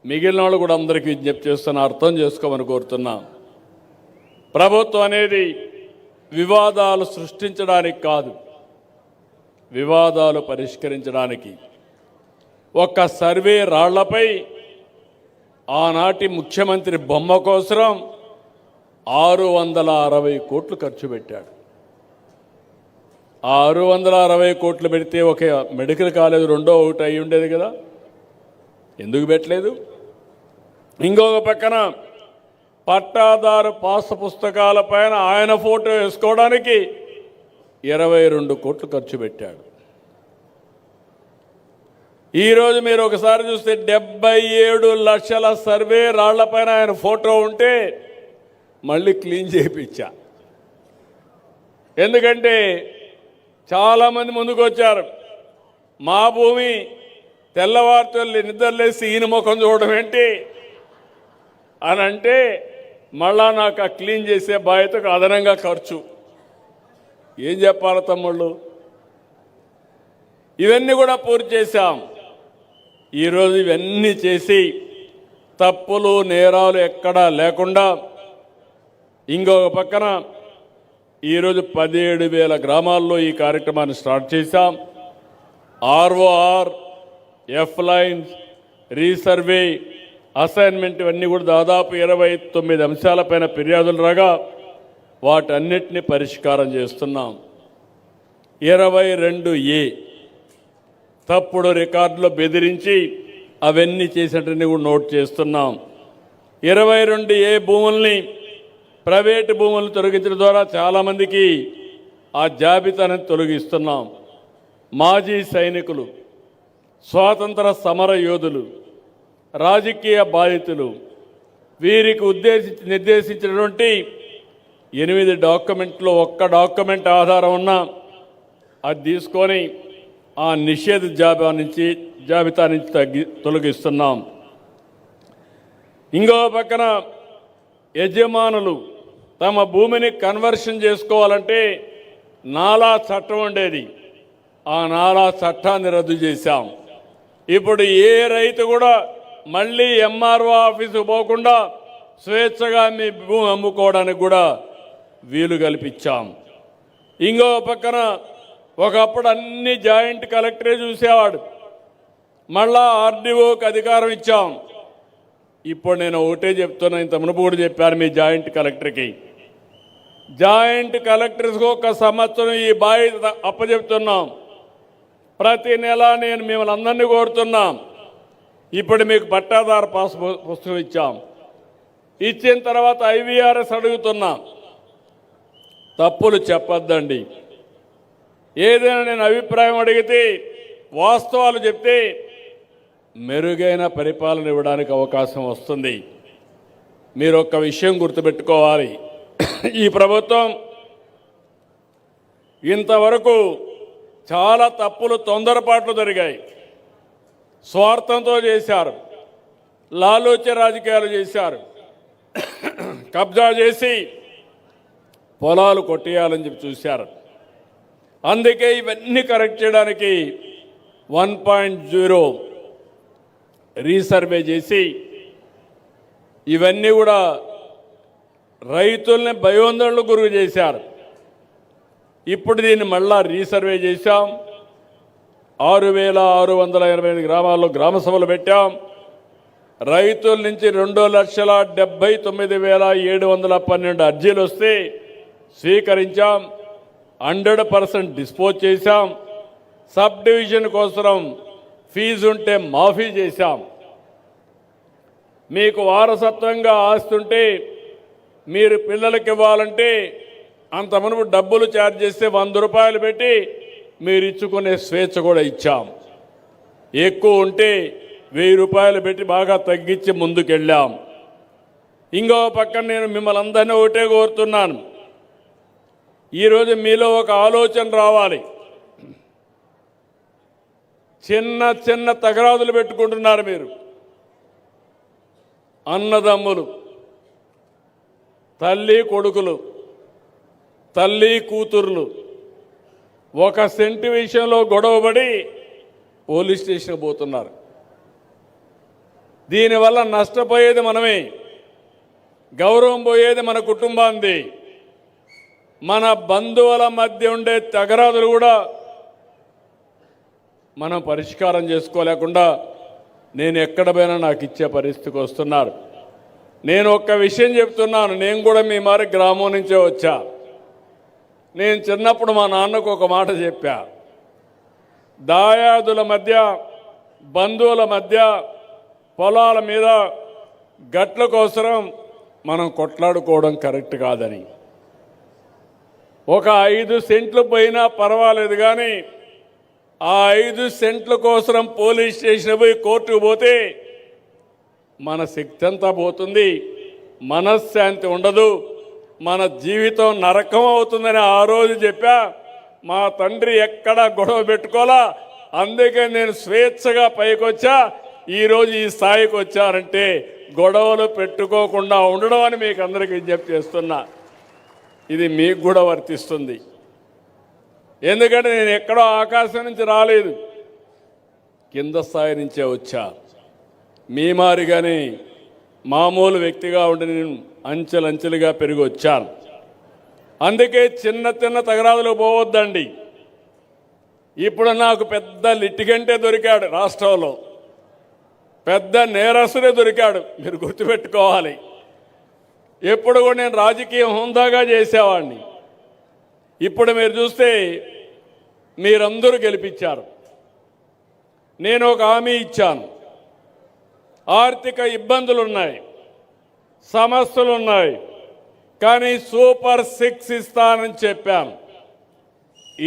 మిగిలిన వాళ్ళు కూడా అందరికీ విజ్ఞప్తి చేస్తున్నా, అర్థం చేసుకోమని కోరుతున్నా. ప్రభుత్వం అనేది వివాదాలు సృష్టించడానికి కాదు, వివాదాలు పరిష్కరించడానికి. ఒక్క సర్వే రాళ్లపై ఆనాటి ముఖ్యమంత్రి బొమ్మ కోసం 660 కోట్లు ఖర్చు పెట్టాడు. 660 కోట్లు పెడితే ఒక మెడికల్ కాలేజ్ రెండో ఒకటి అయి ఉండేది కదా, ఎందుకు పెట్టలేదు? ఇంకొక పక్కన పట్టాదారు పాస్ పుస్తకాల పైన ఆయన ఫోటో వేసుకోవడానికి 22 కోట్లు ఖర్చు పెట్టాడు. ఈరోజు మీరు ఒకసారి చూస్తే 77 లక్షల సర్వే రాళ్లపైన ఆయన ఫోటో ఉంటే మళ్ళీ క్లీన్ చేయించా. ఎందుకంటే చాలామంది ముందుకు వచ్చారు, మా భూమి తెల్లవారితో నిద్రలేసి ఈయన ముఖం చూడడం ఏంటి అని అంటే, మళ్ళా నాకు ఆ క్లీన్ చేసే బాధ్యతకు అదనంగా ఖర్చు. ఏం చెప్పాలి తమ్ముళ్ళు? ఇవన్నీ కూడా పూర్తి చేశాం. ఈరోజు ఇవన్నీ చేసి తప్పులు నేరాలు ఎక్కడా లేకుండా, ఇంకొక పక్కన ఈరోజు 17,000 గ్రామాల్లో ఈ కార్యక్రమాన్ని స్టార్ట్ చేశాం. ROR, F lines, resurvey, assignment ఇవన్నీ కూడా దాదాపు 29 అంశాలపైన ఫిర్యాదులు రాగా వాటన్నిటిని పరిష్కారం చేస్తున్నాం. 22A తప్పుడు రికార్డులో బెదిరించి అవన్నీ చేసినట్టుని కూడా నోట్ చేస్తున్నాం. 22A భూముల్ని, ప్రైవేటు భూములను తొలగించడం ద్వారా చాలామందికి ఆ జాబితాను తొలగిస్తున్నాం. మాజీ సైనికులు, స్వాతంత్ర సమర యోధులు, రాజకీయ బాధితులు, వీరికి నిర్దేశించినటువంటి 8 డాక్యుమెంట్లో ఒక్క డాక్యుమెంట్ ఆధారం ఉన్న అది తీసుకొని ఆ నిషేధ జాబితా నుంచి తొలగిస్తున్నాం. ఇంకో పక్కన యజమానులు తమ భూమిని కన్వర్షన్ చేసుకోవాలంటే నాలా చట్టం ఉండేది. ఆ నాలా చట్టాన్ని రద్దు చేశాం. ఇప్పుడు ఏ రైతు కూడా మళ్ళీ ఎంఆర్ఓ ఆఫీసుకు పోకుండా స్వేచ్ఛగా మీ భూమి అమ్ముకోవడానికి కూడా వీలు కల్పించాం. ఇంకో పక్కన ఒకప్పుడు అన్ని జాయింట్ కలెక్టరే చూసేవాడు, మళ్ళా ఆర్డీఓకి అధికారం ఇచ్చాం. ఇప్పుడు నేను ఒకటే చెప్తున్నా, ఇంత మునుపు కూడా చెప్పాను మీ జాయింట్ కలెక్టర్కి, జాయింట్ కలెక్టర్స్కి ఒక సంవత్సరం ఈ బాధ్యత అప్పచెప్తున్నాం. ప్రతి నెల నేను మిమ్మల్ని అందరినీ కోరుతున్నాం. ఇప్పుడు మీకు పట్టాదారు పాస్ పుస్తకం ఇచ్చాం. ఇచ్చిన తర్వాత ఐవీఆర్ఎస్ అడుగుతున్నాం. తప్పులు చెప్పొద్దండి. ఏదైనా నేను అభిప్రాయం అడిగితే వాస్తవాలు చెప్తే మెరుగైన పరిపాలన ఇవ్వడానికి అవకాశం వస్తుంది. మీరు ఒక్క విషయం గుర్తుపెట్టుకోవాలి, ఈ ప్రభుత్వం ఇంతవరకు చాలా తప్పులు తొందరపాట్లు జరిగాయి. స్వార్థంతో చేశారు, లాలూచ రాజకీయాలు చేశారు, కబ్జా చేసి పొలాలు కొట్టేయాలని చెప్పి చూశారు. అందుకే ఇవన్నీ కరెక్ట్ చేయడానికి 1.0 రీసర్వే చేసి ఇవన్నీ కూడా రైతుల్ని భయోందనలు గురి చేశారు. ఇప్పుడు దీన్ని మళ్ళా రీసర్వే చేశాం. 6,685 గ్రామాల్లో గ్రామ సభలు పెట్టాం. రైతుల నుంచి 2,79,712 అర్జీలు వస్తే స్వీకరించాం. 100% డిస్పోజ్ చేశాం. సబ్ డివిజన్ కోసం ఫీజు ఉంటే మాఫీ చేశాం. మీకు వారసత్వంగా ఆస్తుంటే మీరు పిల్లలకి ఇవ్వాలంటే అంత మునుపు డబ్బులు ఛార్జ్ చేస్తే 100 రూపాయలు పెట్టి మీరు ఇచ్చుకునే స్వేచ్ఛ కూడా ఇచ్చాం. ఎక్కువ ఉంటే 1000 రూపాయలు పెట్టి బాగా తగ్గించి ముందుకెళ్ళాం. ఇంకో పక్కన నేను మిమ్మల్ని అందరినీ ఒకటే కోరుతున్నాను, ఈరోజు మీలో ఒక ఆలోచన రావాలి. చిన్న చిన్న తగరాదులు పెట్టుకుంటున్నారు మీరు, అన్నదమ్ములు, తల్లి కొడుకులు, తల్లి కూతుర్లు, ఒక సెంటు విషయంలో గొడవపడి పోలీస్ స్టేషన్కి పోతున్నారు. దీనివల్ల నష్టపోయేది మనమే, గౌరవం పోయేది మన కుటుంబాంది. మన బంధువుల మధ్య ఉండే తగరాదులు కూడా మనం పరిష్కారం చేసుకోలేకుండా నేను ఎక్కడ పోయినా నాకు ఇచ్చే పరిస్థితికి వస్తున్నారు. నేను ఒక్క విషయం చెప్తున్నాను, నేను కూడా మీ మారి గ్రామం నుంచే వచ్చా. నేను చిన్నప్పుడు మా నాన్నకు ఒక మాట చెప్పా, దాయాదుల మధ్య బంధువుల మధ్య పొలాల మీద గట్ల కోసం మనం కొట్లాడుకోవడం కరెక్ట్ కాదని. ఒక 5 సెంట్లు పోయినా పర్వాలేదు, కానీ ఆ 5 సెంట్ల కోసం పోలీస్ స్టేషన్ పోయి కోర్టుకు పోతే మన శక్తి అంతా పోతుంది, మనశ్శాంతి ఉండదు, మన జీవితం నరకం అవుతుందని ఆ రోజు చెప్పా. మా తండ్రి ఎక్కడా గొడవ పెట్టుకోలా, అందుకే నేను స్వేచ్ఛగా పైకొచ్చా. ఈరోజు ఈ స్థాయికి వచ్చారంటే గొడవలు పెట్టుకోకుండా ఉండడం అని మీకు అందరికీ విజ్ఞప్తి చేస్తున్నా. ఇది మీకు కూడా వర్తిస్తుంది. ఎందుకంటే నేను ఎక్కడో ఆకాశం నుంచి రాలేదు, కింద స్థాయి నుంచే వచ్చా. మీ మారిగానే మామూలు వ్యక్తిగా ఉండి నేను అంచెలంచెలుగా పెరిగి వచ్చాను. అందుకే చిన్న చిన్న తగరాదులు పోవద్దండి. ఇప్పుడు నాకు పెద్ద లిటిగంటే దొరికాడు, రాష్ట్రంలో పెద్ద నేరస్తుడే దొరికాడు. మీరు గుర్తుపెట్టుకోవాలి. ఎప్పుడు కూడా నేను రాజకీయం హుందాగా చేసేవాడిని. ఇప్పుడు మీరు చూస్తే మీరందరూ గెలిపించారు. నేను ఒక హామీ ఇచ్చాను, ఆర్థిక ఇబ్బందులు ఉన్నాయి, సమస్యలు ఉన్నాయి, కానీ సూపర్ 6 ఇస్తానని చెప్పాను.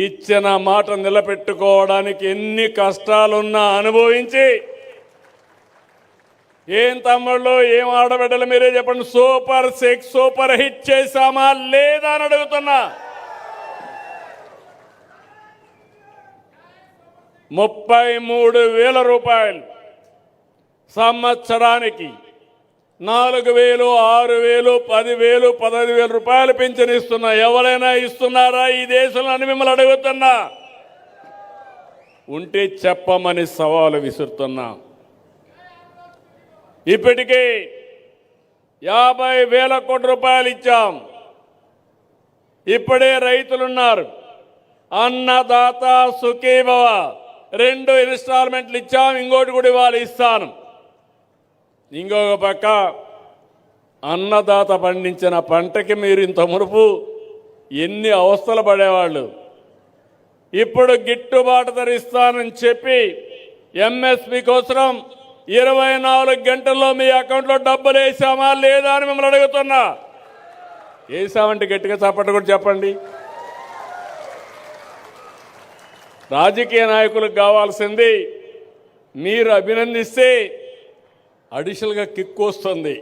ఇచ్చిన మాట నిలబెట్టుకోవడానికి ఎన్ని కష్టాలున్నా అనుభవించి, ఏం తమ్ముళ్ళు, ఏం ఆడబిడ్డలు మీరే చెప్పండి, సూపర్ 6 సూపర్ హిట్ చేశామా లేదా అని అడుగుతున్నా. 33,000 రూపాయలు, సంవత్సరానికి 4,000, 6,000, 10,000, 15,000 రూపాయలు పింఛన్ ఇస్తున్నా. ఎవరైనా ఇస్తున్నారా ఈ దేశంలో అని మిమ్మల్ని అడుగుతున్నా. ఉంటే చెప్పమని సవాలు విసురుతున్నా. ఇప్పటికే 50,000 కోట్ల రూపాయలు ఇచ్చాం. ఇప్పుడే రైతులున్నారు. అన్నదాత సుఖీభవ 2 ఇన్స్టాల్మెంట్లు ఇచ్చాం. ఇంకోటి కూడా ఇవాళ ఇస్తాను. ఇంకొక పక్క అన్నదాత పండించిన పంటకి మీరు ఇంత మునుపు ఎన్ని అవస్థలు పడేవాళ్ళు. ఇప్పుడు గిట్టుబాటు ధర ఇస్తానని చెప్పి ఎంఎస్పి కోసం 24 గంటల్లో మీ అకౌంట్లో డబ్బులు వేసామా లేదా అని మిమ్మల్ని అడుగుతున్నా. వేసామంటే గట్టిగా చప్పట్లు కూడా చెప్పండి. రాజకీయ నాయకులకు కావాల్సింది మీరు అభినందిస్తే అడిషనల్గా కిక్ వస్తుంది.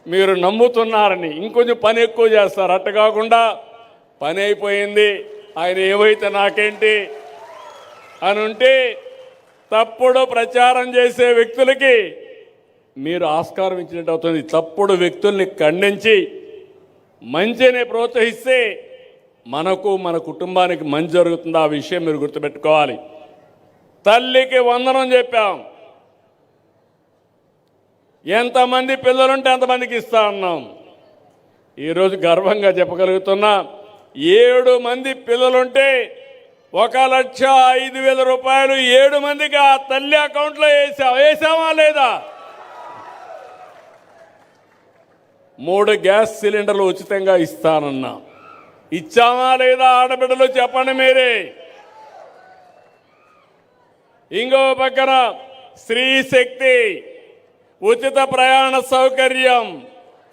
మీరు నమ్ముతున్నారని ఇంకొంచెం పని ఎక్కువ చేస్తారు. అట్ట కాకుండా పని అయిపోయింది, ఆయన ఏవైతే నాకేంటి అని ఉంటే తప్పుడు ప్రచారం చేసే వ్యక్తులకి మీరు ఆస్కారం ఇచ్చినట్టు అవుతుంది. తప్పుడు వ్యక్తుల్ని ఖండించి మంచిని ప్రోత్సహిస్తే మనకు మన కుటుంబానికి మంచి జరుగుతుంది. ఆ విషయం మీరు గుర్తుపెట్టుకోవాలి. తల్లికి వందనం చెప్పాం. ఎంతమంది పిల్లలుంటే అంతమందికి ఇస్తా అన్నాం. ఈరోజు గర్వంగా చెప్పగలుగుతున్నా 7 మంది పిల్లలుంటే 1,05,000 రూపాయలు 7 మందికి ఆ తల్లి అకౌంట్లో వేసామా లేదా? 3 గ్యాస్ సిలిండర్లు ఉచితంగా ఇస్తానన్నా. ఇచ్చామా లేదా? ఆడబిడ్డలు చెప్పండి మీరే. ఇంకో పక్కన స్త్రీ శక్తి ఉచిత ప్రయాణ సౌకర్యం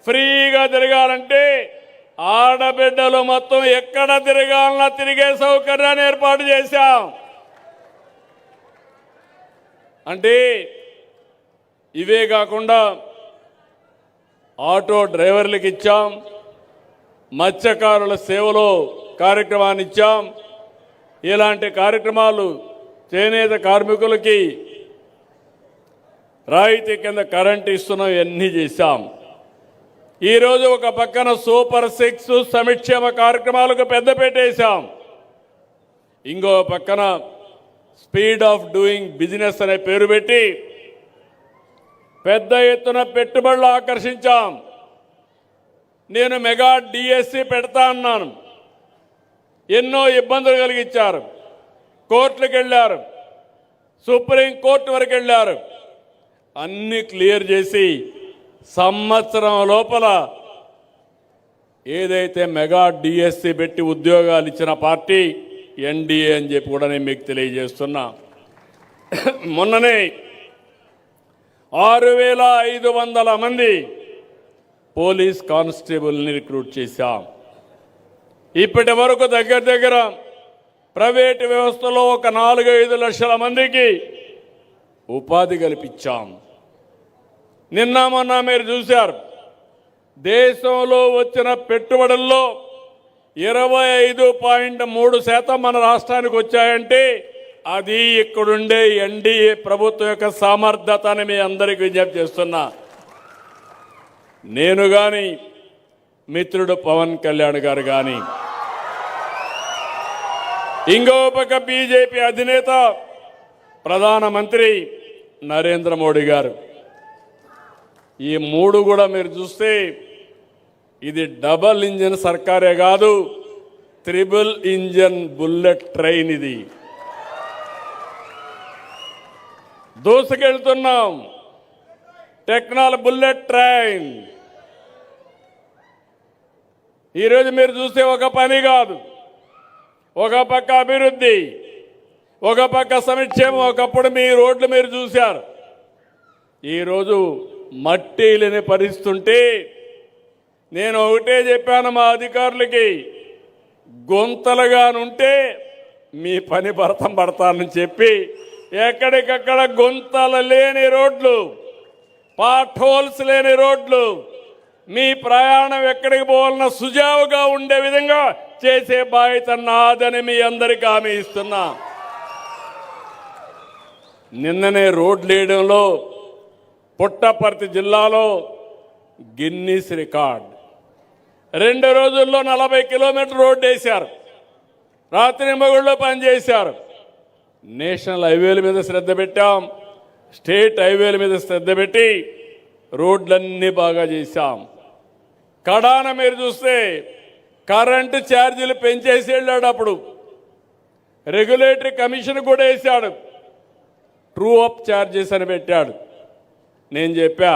ఫ్రీగా తిరగాలంటే ఆడబిడ్డలు మొత్తం ఎక్కడ తిరగాలన్నా తిరిగే సౌకర్యాన్ని ఏర్పాటు చేశాం. అంటే ఇవే కాకుండా ఆటో డ్రైవర్లకు ఇచ్చాం, మత్స్యకారుల సేవలో కార్యక్రమాన్ని ఇచ్చాం. ఇలాంటి కార్యక్రమాలు చేనేత కార్మికులకి రాయితీ కింద కరెంటు ఇస్తున్నాం. ఇవన్నీ చేశాం. ఈరోజు ఒక పక్కన సూపర్ 6 సంక్షేమ కార్యక్రమాలకు పెద్దపీట వేశాం. ఇంకో పక్కన స్పీడ్ ఆఫ్ డూయింగ్ బిజినెస్ అనే పేరు పెట్టి పెద్ద ఎత్తున పెట్టుబడులు ఆకర్షించాం. నేను మెగా డిఎస్సి పెడతా అన్నాను. ఎన్నో ఇబ్బందులు కలిగించారు. కోర్టులకు వెళ్ళారు, సుప్రీంకోర్టు వరకు వెళ్ళారు. అన్ని క్లియర్ చేసి సంవత్సరం లోపల ఏదైతే మెగా డిఎస్సి పెట్టి ఉద్యోగాలు ఇచ్చిన పార్టీ ఎన్డీఏ అని చెప్పి కూడా నేను మీకు తెలియజేస్తున్నా. మొన్ననే 6,500 మంది పోలీస్ కానిస్టేబుల్ని రిక్రూట్ చేశాం. ఇప్పటి వరకు దగ్గర ప్రైవేటు వ్యవస్థలో ఒక 4-5 లక్షల మందికి ఉపాధి కల్పించాం. నిన్న మొన్న మీరు చూశారు, దేశంలో వచ్చిన పెట్టుబడుల్లో 25.3% మన రాష్ట్రానికి వచ్చాయంటే అది ఇక్కడుండే ఎన్డీఏ ప్రభుత్వం యొక్క సమర్థత అని మీ అందరికీ విజ్ఞప్తి చేస్తున్నా. నేను కానీ మిత్రుడు పవన్ కళ్యాణ్ గారు కానీ ఇంకో పక్క బీజేపీ అధినేత ప్రధానమంత్రి నరేంద్ర మోడీ గారు, ఈ 3 కూడా మీరు చూస్తే ఇది డబల్ ఇంజిన్ సర్కారే కాదు, 3 ఇంజిన్ బుల్లెట్ ట్రైన్. ఇది దూసుకెళ్తున్నాం. Technology bullet train. ఈరోజు మీరు చూస్తే ఒక పని కాదు, ఒక పక్క అభివృద్ధి, ఒక పక్క సంక్షేమం. ఒకప్పుడు మీ రోడ్లు మీరు చూశారు. ఈరోజు మట్టి లేని పరిస్థితుంటే నేను ఒకటే చెప్పాను మా అధికారులకి, గుంతలుగానుంటే మీ పని భరతం పడతానని చెప్పి ఎక్కడికక్కడ గుంతలు లేని రోడ్లు, పాట్ హోల్స్ లేని రోడ్లు, మీ ప్రయాణం ఎక్కడికి పోవాలన్నా సుజావుగా ఉండే విధంగా చేసే బాధ్యత నాదని మీ అందరికీ హామీ ఇస్తున్నా. నిన్ననే రోడ్లు వేయడంలో పుట్టపర్తి జిల్లాలో గిన్నీస్ రికార్డ్. 2 రోజుల్లో 40 కిలోమీటర్ రోడ్డు వేశారు. రాత్రి మగుళ్ళలో పనిచేశారు. నేషనల్ హైవేల మీద శ్రద్ధ పెట్టాం, స్టేట్ హైవేల మీద శ్రద్ధ పెట్టి రోడ్లన్నీ బాగా చేశాం. కడాన మీరు చూస్తే కరెంటు ఛార్జీలు పెంచేసి వెళ్ళాడు. అప్పుడు రెగ్యులేటరీ కమిషన్ కూడా వేశాడు, ట్రూ అప్ ఛార్జెస్ అని పెట్టాడు. నేను చెప్పా,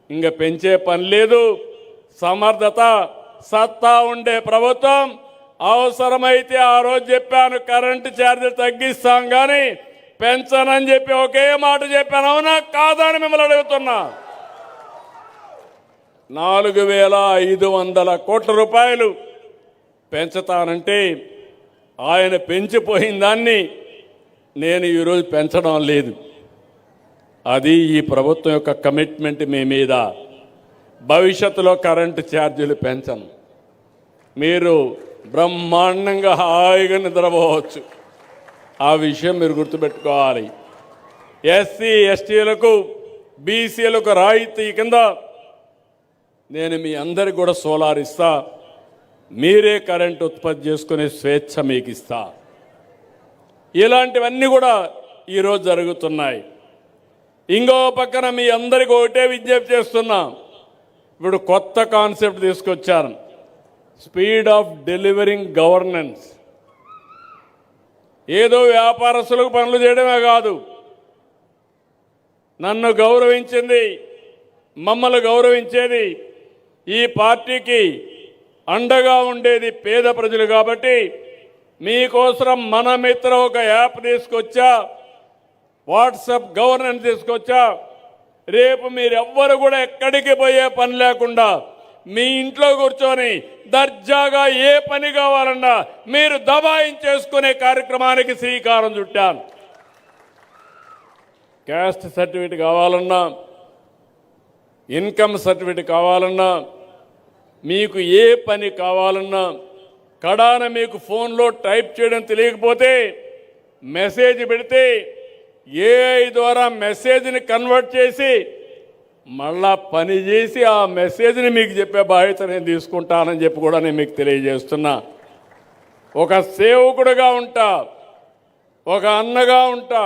ఇంకా పెంచే పని లేదు, సమర్థత సత్తా ఉండే ప్రభుత్వం. అవసరమైతే ఆ రోజు చెప్పాను కరెంటు ఛార్జీలు తగ్గిస్తాం కానీ పెంచనని చెప్పి ఒకే మాట చెప్పాను. అవునా కాదా అని మిమ్మల్ని అడుగుతున్నా. 4,500 కోట్ల రూపాయలు పెంచుతానంటే ఆయన పెంచిపోయిన దాన్ని నేను ఈరోజు పెంచడం లేదు. అది ఈ ప్రభుత్వం యొక్క కమిట్మెంట్ మీ మీద. భవిష్యత్తులో కరెంటు ఛార్జీలు పెంచను. మీరు బ్రహ్మాండంగా హాయిగా నిద్రపోవచ్చు. ఆ విషయం మీరు గుర్తుపెట్టుకోవాలి. ఎస్సీ ఎస్టీలకు బీసీలకు రాయితీ కింద నేను మీ అందరికి కూడా సోలార్ ఇస్తా. మీరే కరెంటు ఉత్పత్తి చేసుకునే స్వేచ్ఛ మీకు ఇస్తా. ఇలాంటివన్నీ కూడా ఈరోజు జరుగుతున్నాయి. ఇంకో పక్కన మీ అందరికీ ఒకటే విజ్ఞప్తి చేస్తున్నా. ఇప్పుడు కొత్త కాన్సెప్ట్ తీసుకొచ్చాను, స్పీడ్ ఆఫ్ డెలివరింగ్ గవర్నెన్స్. ఏదో వ్యాపారస్తులకు పనులు చేయడమే కాదు, నన్ను గౌరవించింది, మమ్మల్ని గౌరవించేది, ఈ పార్టీకి అండగా ఉండేది పేద ప్రజలు. కాబట్టి మీకోసం మన మిత్ర ఒక యాప్ తీసుకొచ్చా, వాట్సాప్ గవర్నెన్స్ తీసుకొచ్చా. రేపు మీరెవ్వరు కూడా ఎక్కడికి పోయే పని లేకుండా మీ ఇంట్లో కూర్చొని దర్జాగా ఏ పని కావాలన్నా మీరు దబాయించేసుకునే కార్యక్రమానికి శ్రీకారం చుట్టాను. క్యాస్ట్ సర్టిఫికేట్ కావాలన్నా, ఇన్కమ్ సర్టిఫికేట్ కావాలన్నా, మీకు ఏ పని కావాలన్నా, కడాన మీకు ఫోన్లో టైప్ చేయడం తెలియకపోతే మెసేజ్ పెడితే ఏఐ ద్వారా మెసేజ్ని కన్వర్ట్ చేసి మళ్ళా పని చేసి ఆ మెసేజ్ని మీకు చెప్పే బాధ్యత నేను తీసుకుంటానని చెప్పి కూడా నేను మీకు తెలియజేస్తున్నా. ఒక సేవకుడుగా ఉంటా, ఒక అన్నగా ఉంటా.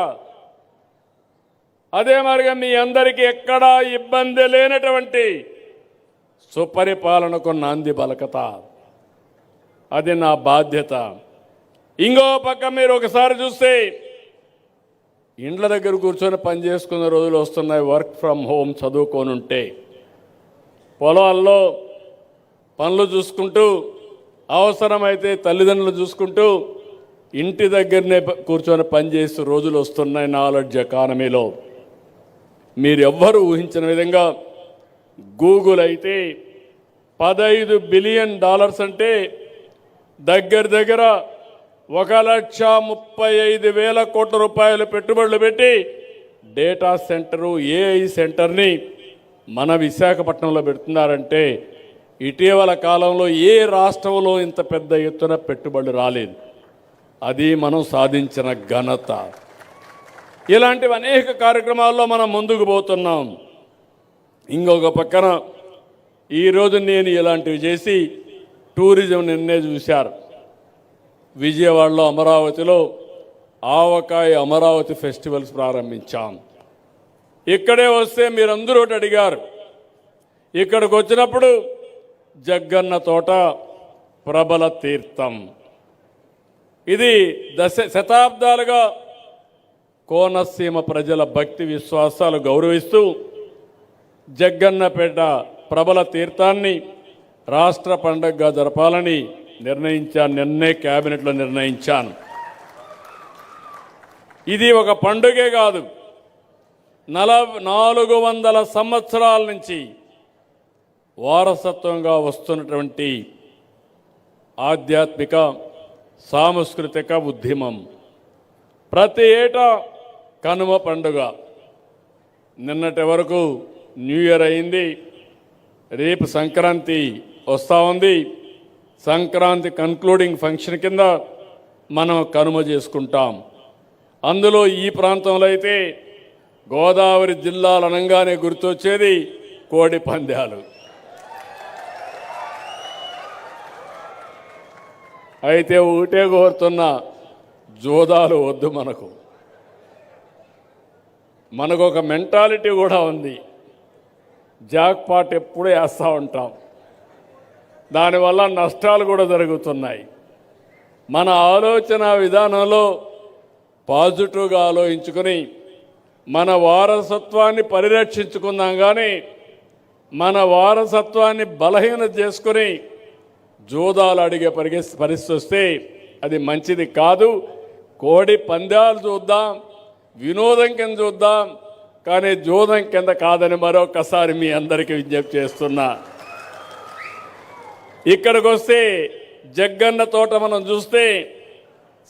అదే మరిగా మీ అందరికీ ఎక్కడా ఇబ్బంది లేనటువంటి సుపరిపాలనకు నాంది పలకత. అది నా బాధ్యత. ఇంకో పక్క మీరు ఒకసారి చూస్తే ఇండ్ల దగ్గర కూర్చొని పని చేసుకున్న రోజులు వస్తున్నాయి. వర్క్ ఫ్రమ్ హోమ్ చదువుకొని ఉంటే పొలాల్లో పనులు చూసుకుంటూ, అవసరమైతే తల్లిదండ్రులు చూసుకుంటూ ఇంటి దగ్గరనే కూర్చొని పనిచేసే రోజులు వస్తున్నాయి. నాలెడ్జ్ ఎకానమీలో మీరు ఎవ్వరూ ఊహించిన విధంగా గూగుల్ అయితే $15 బిలియన్ అంటే దగ్గర 1,35,000 కోట్ల రూపాయలు పెట్టుబడులు పెట్టి డేటా సెంటరు, ఏఐ సెంటర్ని మన విశాఖపట్నంలో పెడుతున్నారంటే ఇటీవల కాలంలో ఏ రాష్ట్రంలో ఇంత పెద్ద ఎత్తున పెట్టుబడులు రాలేదు. అది మనం సాధించిన ఘనత. ఇలాంటివి అనేక కార్యక్రమాల్లో మనం ముందుకు పోతున్నాం. ఇంకొక పక్కన ఈరోజు నేను ఇలాంటివి చేసి టూరిజం నిన్నే చూశారు. విజయవాడలో అమరావతిలో ఆవకాయ అమరావతి ఫెస్టివల్స్ ప్రారంభించాం. ఇక్కడే వస్తే మీరందరూ ఒకటి అడిగారు. ఇక్కడికి వచ్చినప్పుడు జగ్గన్న తోట ప్రబల తీర్థం. ఇది శతాబ్దాలుగా కోనసీమ ప్రజల భక్తి విశ్వాసాలు గౌరవిస్తూ జగ్గన్నపేట ప్రబల తీర్థాన్ని రాష్ట్ర పండుగగా జరపాలని నిర్ణయించాను. నిన్నే క్యాబినెట్లో నిర్ణయించాను. ఇది ఒక పండుగే కాదు, 400 సంవత్సరాల నుంచి వారసత్వంగా వస్తున్నటువంటి ఆధ్యాత్మిక సాంస్కృతిక ఉద్యమం. ప్రతి ఏటా కనుమ పండుగ. నిన్నటి వరకు న్యూ ఇయర్ అయింది, రేపు సంక్రాంతి వస్తూ ఉంది. సంక్రాంతి కన్క్లూడింగ్ ఫంక్షన్ కింద మనం కనుమ చేసుకుంటాం. అందులో ఈ ప్రాంతంలో అయితే గోదావరి జిల్లాలు అనగానే గుర్తొచ్చేది కోడి పందాలు. అయితే ఒకటే కోరుతున్న, జోదాలు వద్దు. మనకు ఒక మెంటాలిటీ కూడా ఉంది. జాక్ పాట్ ఎప్పుడూ వేస్తూ ఉంటాం, దానివల్ల నష్టాలు కూడా జరుగుతున్నాయి. మన ఆలోచన విధానంలో పాజిటివ్గా ఆలోచించుకొని మన వారసత్వాన్ని పరిరక్షించుకుందాం. కానీ మన వారసత్వాన్ని బలహీనత చేసుకుని జోదాలు అడిగే పరిస్థితి వస్తే అది మంచిది కాదు. కోడి పందాలు చూద్దాం, వినోదం కింద చూద్దాం, కానీ జోదం కింద కాదని మరొకసారి మీ అందరికీ విజ్ఞప్తి చేస్తున్నా. ఇక్కడికి వస్తే జగ్గన్న తోట మనం చూస్తే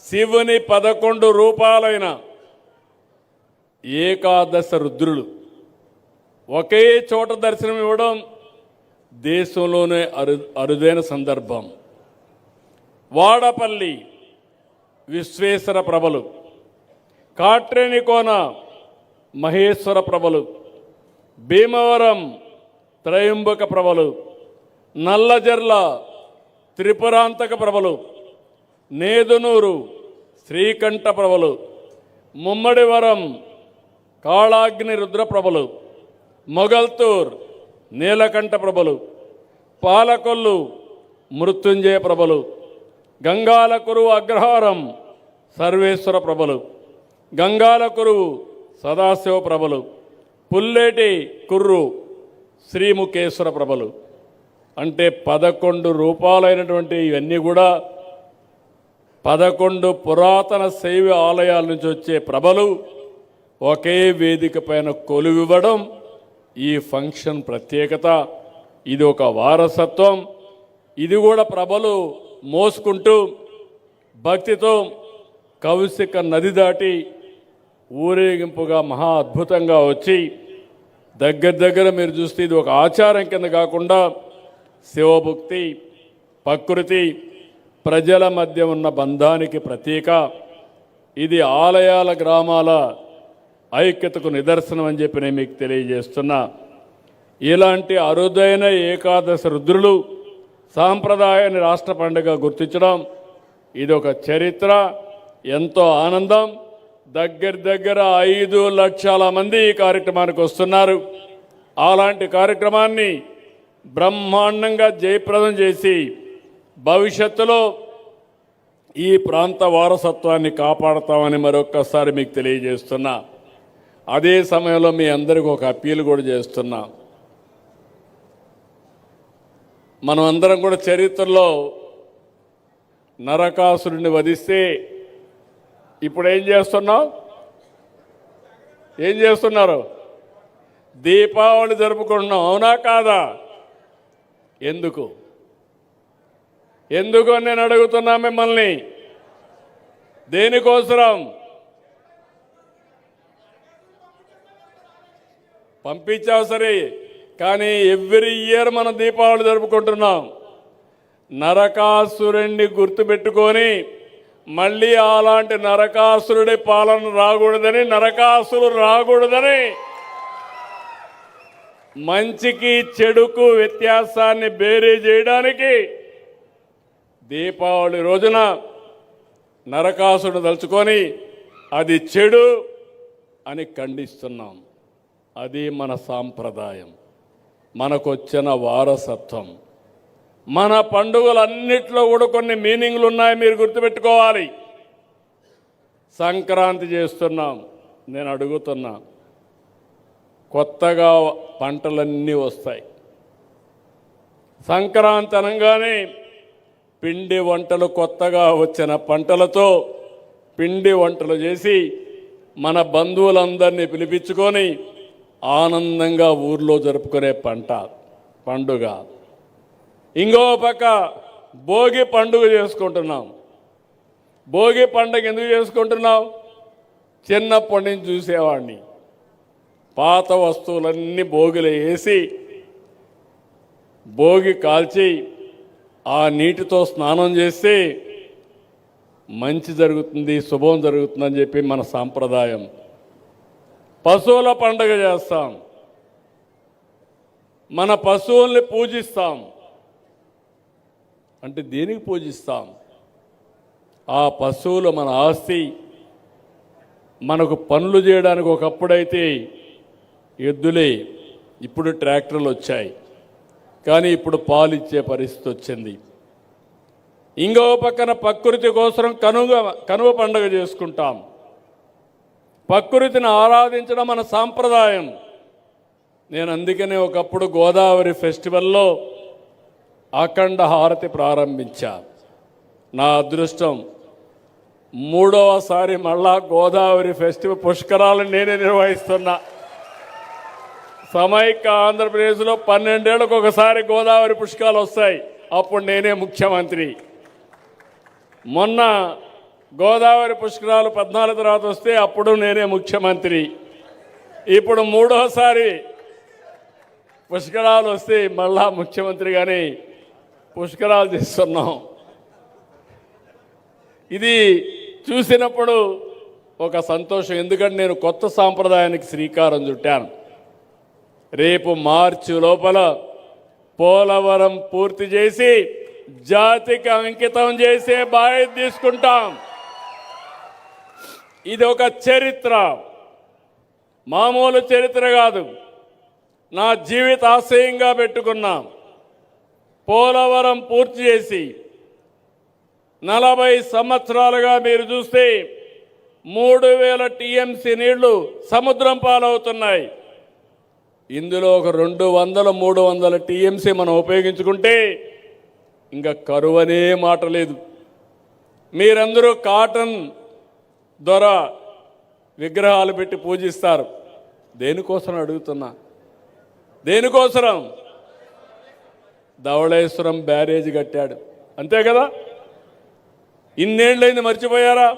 శివుని 11 రూపాలైన ఏకాదశ రుద్రులు ఒకే చోట దర్శనం ఇవ్వడం దేశంలోనే అరుదైన సందర్భం. వాడపల్లి విశ్వేశ్వర ప్రభలు, కాట్రేనికోన మహేశ్వర ప్రభలు, భీమవరం త్రయంబక ప్రభలు, నల్లజర్ల త్రిపురాంతక ప్రభలు, నేదునూరు శ్రీకంఠ ప్రభలు, ముమ్మడివరం కాళాగ్ని రుద్ర ప్రభలు, మొగల్తూర్ నీలకంఠ ప్రభలు, పాలకొల్లు మృత్యుంజయ ప్రభలు, గంగాలకురు అగ్రహారం సర్వేశ్వర ప్రభలు, గంగాలకురువు సదాశివ ప్రభలు, పుల్లేటి కుర్రు శ్రీముఖేశ్వర ప్రభలు. అంటే 11 రూపాలైనటువంటి ఇవన్నీ కూడా 11 పురాతన శైవ ఆలయాల నుంచి వచ్చే ప్రభలు ఒకే వేదిక పైన కొలువివ్వడం ఈ ఫంక్షన్ ప్రత్యేకత. ఇది ఒక వారసత్వం. ఇది కూడా ప్రభలు మోసుకుంటూ భక్తితో కౌశిక నది దాటి ఊరేగింపుగా మహా అద్భుతంగా వచ్చి దగ్గర మీరు చూస్తే ఇది ఒక ఆచారం కింద కాకుండా శివభక్తి, ప్రకృతి, ప్రజల మధ్య ఉన్న బంధానికి ప్రతీక. ఇది ఆలయాల గ్రామాల ఐక్యతకు నిదర్శనం అని చెప్పి నేను మీకు తెలియజేస్తున్నా. ఇలాంటి అరుదైన ఏకాదశ రుద్రులు సాంప్రదాయాన్ని రాష్ట్ర పండుగ గుర్తించడం ఇది ఒక చరిత్ర, ఎంతో ఆనందం. దగ్గర 5 లక్షల మంది ఈ కార్యక్రమానికి వస్తున్నారు. అలాంటి కార్యక్రమాన్ని బ్రహ్మాండంగా జయప్రదం చేసి భవిష్యత్తులో ఈ ప్రాంత వారసత్వాన్ని కాపాడతామని మరొక్కసారి మీకు తెలియజేస్తున్నా. అదే సమయంలో మీ అందరికీ ఒక అప్పీల్ కూడా చేస్తున్నా. మనం అందరం కూడా చరిత్రలో నరకాసురుడిని వధిస్తే ఇప్పుడు ఏం చేస్తున్నారు? దీపావళి జరుపుకుంటున్నాం, అవునా కాదా? ఎందుకు నేను అడుగుతున్నా మిమ్మల్ని. దేనికోసరం పంపించావు సరే, కానీ ఎవ్రీ ఇయర్ మనం దీపావళి జరుపుకుంటున్నాం. నరకాసురుణ్ణి గుర్తుపెట్టుకొని మళ్ళీ అలాంటి నరకాసురుడి పాలన రాకూడదని, నరకాసురుడు రాకూడదని, మంచికి చెడుకు వ్యత్యాసాన్ని బేరీ చేయడానికి దీపావళి రోజున నరకాసురుడు తలుచుకొని అది చెడు అని ఖండిస్తున్నాం. అది మన సాంప్రదాయం, మనకొచ్చిన వారసత్వం. మన పండుగలన్నిట్లో కూడా కొన్ని మీనింగ్లు ఉన్నాయి, మీరు గుర్తుపెట్టుకోవాలి. సంక్రాంతి చేస్తున్నాం, నేను అడుగుతున్నా, కొత్తగా పంటలన్నీ వస్తాయి. సంక్రాంతి అనగానే పిండి వంటలు, కొత్తగా వచ్చిన పంటలతో పిండి వంటలు చేసి మన బంధువులందరినీ పిలిపించుకొని ఆనందంగా ఊర్లో జరుపుకునే పండుగ. ఇంకో పక్క భోగి పండుగ చేసుకుంటున్నాం. భోగి పండుగ ఎందుకు చేసుకుంటున్నాం? చిన్నప్పటి నుంచి చూసేవాడిని. పాత వస్తువులన్నీ భోగిలో వేసి భోగి కాల్చి ఆ నీటితో స్నానం చేసి మంచి జరుగుతుంది, శుభం జరుగుతుందని చెప్పి మన సాంప్రదాయం. పశువుల పండుగ చేస్తాం, మన పశువుల్ని పూజిస్తాం. అంటే దేనికి పూజిస్తాం? ఆ పశువులు మన ఆస్తి. మనకు పనులు చేయడానికి ఒకప్పుడైతే ఎద్దులే, ఇప్పుడు ట్రాక్టర్లు వచ్చాయి, కానీ ఇప్పుడు పాలు ఇచ్చే పరిస్థితి వచ్చింది. ఇంకో పక్కన ప్రకృతి కోసం కనుమ పండుగ చేసుకుంటాం. ప్రకృతిని ఆరాధించడం మన సాంప్రదాయం. నేను అందుకనే ఒకప్పుడు గోదావరి ఫెస్టివల్లో అఖండ హారతి ప్రారంభించా. నా అదృష్టం మూడవసారి మళ్ళా గోదావరి ఫెస్టివల్ పుష్కరాలను నేనే నిర్వహిస్తున్నా. సమైక్య ఆంధ్రప్రదేశ్లో 12 ఏళ్లకు ఒకసారి గోదావరి పుష్కరాలు వస్తాయి, అప్పుడు నేనే ముఖ్యమంత్రి. మొన్న గోదావరి పుష్కరాలు 14 తర్వాత వస్తే అప్పుడు నేనే ముఖ్యమంత్రి. ఇప్పుడు మూడోసారి పుష్కరాలు వస్తే మళ్ళా ముఖ్యమంత్రిగానే పుష్కరాలు చేస్తున్నాం. ఇది చూసినప్పుడు ఒక సంతోషం, ఎందుకంటే నేను కొత్త సాంప్రదాయానికి శ్రీకారం చుట్టాను. రేపు మార్చి లోపల పోలవరం పూర్తి చేసి జాతికి అంకితం చేసే బాధ్యత తీసుకుంటాం. ఇది ఒక చరిత్ర, మామూలు చరిత్ర కాదు. నా జీవిత ఆశయంగా పెట్టుకున్నాం. పోలవరం పూర్తి చేసి 40 సంవత్సరాలుగా మీరు చూస్తే 3000 టీఎంసీ నీళ్లు సముద్రం పాలవుతున్నాయి. ఇందులో ఒక 200-300 టీఎంసీ మనం ఉపయోగించుకుంటే ఇంకా కరువనే మాట లేదు. మీరందరూ కాటన్ ద్వారా విగ్రహాలు పెట్టి పూజిస్తారు. దేనికోసం అడుగుతున్నా? దేనికోసం? ధవళేశ్వరం బ్యారేజ్ కట్టాడు, అంతే కదా? ఇన్నేళ్ళైంది, మర్చిపోయారా?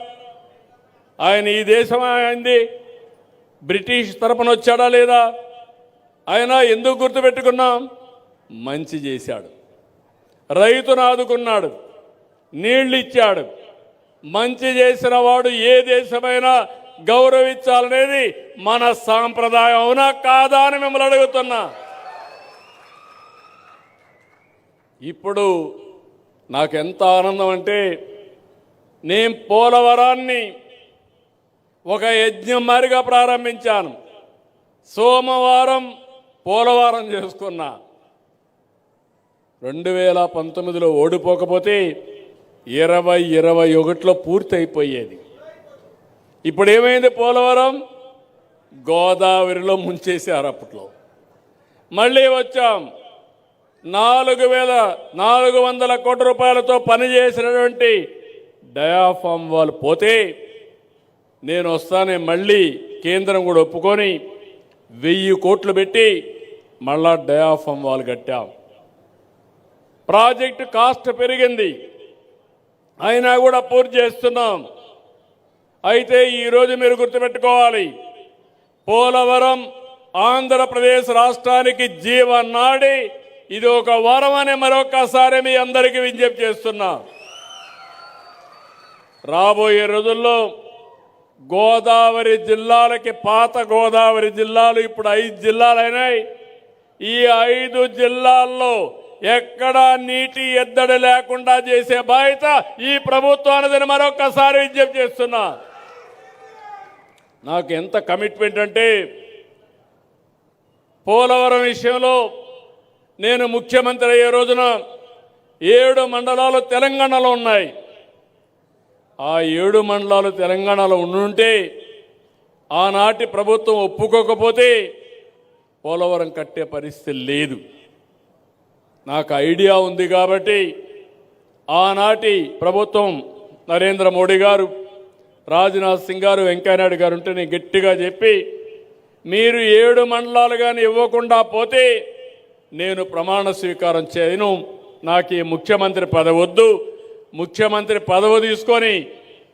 ఆయన ఈ దేశం అయింది బ్రిటిష్ తరపున వచ్చాడా లేదా? ఆయన ఎందుకు గుర్తుపెట్టుకున్నాం? మంచి చేశాడు, రైతును ఆదుకున్నాడు, నీళ్లు ఇచ్చాడు. మంచి చేసిన వాడు ఏ దేశమైనా గౌరవించాలనేది మన సాంప్రదాయం. అవునా కాదా అని మిమ్మల్ని అడుగుతున్నా. ఇప్పుడు నాకెంత ఆనందం అంటే, నేను పోలవరాన్ని ఒక యజ్ఞం మారిగా ప్రారంభించాను. సోమవారం పోలవరం చేసుకున్నా. 2019లో ఓడిపోకపోతే 2021లో పూర్తి అయిపోయేది. ఇప్పుడు ఏమైంది? పోలవరం గోదావరిలో ముంచేశారు. అప్పట్లో మళ్ళీ వచ్చాం. 4,400 కోట్ల రూపాయలతో పనిచేసినటువంటి డయాఫామ్ వాళ్ళు పోతే నేను వస్తానే మళ్ళీ కేంద్రం కూడా ఒప్పుకొని 1000 కోట్లు పెట్టి మళ్ళా డయాఫామ్ వాళ్ళు కట్టాం. ప్రాజెక్టు కాస్ట్ పెరిగింది, అయినా కూడా పూర్తి చేస్తున్నాం. అయితే ఈరోజు మీరు గుర్తుపెట్టుకోవాలి, పోలవరం ఆంధ్రప్రదేశ్ రాష్ట్రానికి జీవనాడి. ఇది ఒక వరం అని మరొకసారి మీ అందరికీ విజ్ఞప్తి చేస్తున్నా. రాబోయే రోజుల్లో గోదావరి జిల్లాలకి, పాత గోదావరి జిల్లాలు ఇప్పుడు 5 జిల్లాలైనాయి. ఈ 5 జిల్లాల్లో ఎక్కడా నీటి ఎద్దడి లేకుండా చేసే బాధ్యత ఈ ప్రభుత్వానిదని మరొకసారి విజ్ఞప్తి చేస్తున్నా. నాకు ఎంత కమిట్మెంట్ అంటే, పోలవరం విషయంలో నేను ముఖ్యమంత్రి అయ్యే రోజున 7 మండలాలు తెలంగాణలో ఉన్నాయి. ఆ 7 మండలాలు తెలంగాణలో ఉండుంటే ఆనాటి ప్రభుత్వం ఒప్పుకోకపోతే పోలవరం కట్టే పరిస్థితి లేదు. నాకు ఐడియా ఉంది కాబట్టి ఆనాటి ప్రభుత్వం నరేంద్ర మోడీ గారు, రాజ్నాథ్ సింగ్ గారు, వెంకయ్యనాయుడు గారు ఉంటే నేను గట్టిగా చెప్పి, మీరు 7 మండలాలు కానీ ఇవ్వకుండా పోతే నేను ప్రమాణ స్వీకారం చేయను, నాకు ఈ ముఖ్యమంత్రి పదవి వద్దు, ముఖ్యమంత్రి పదవి తీసుకొని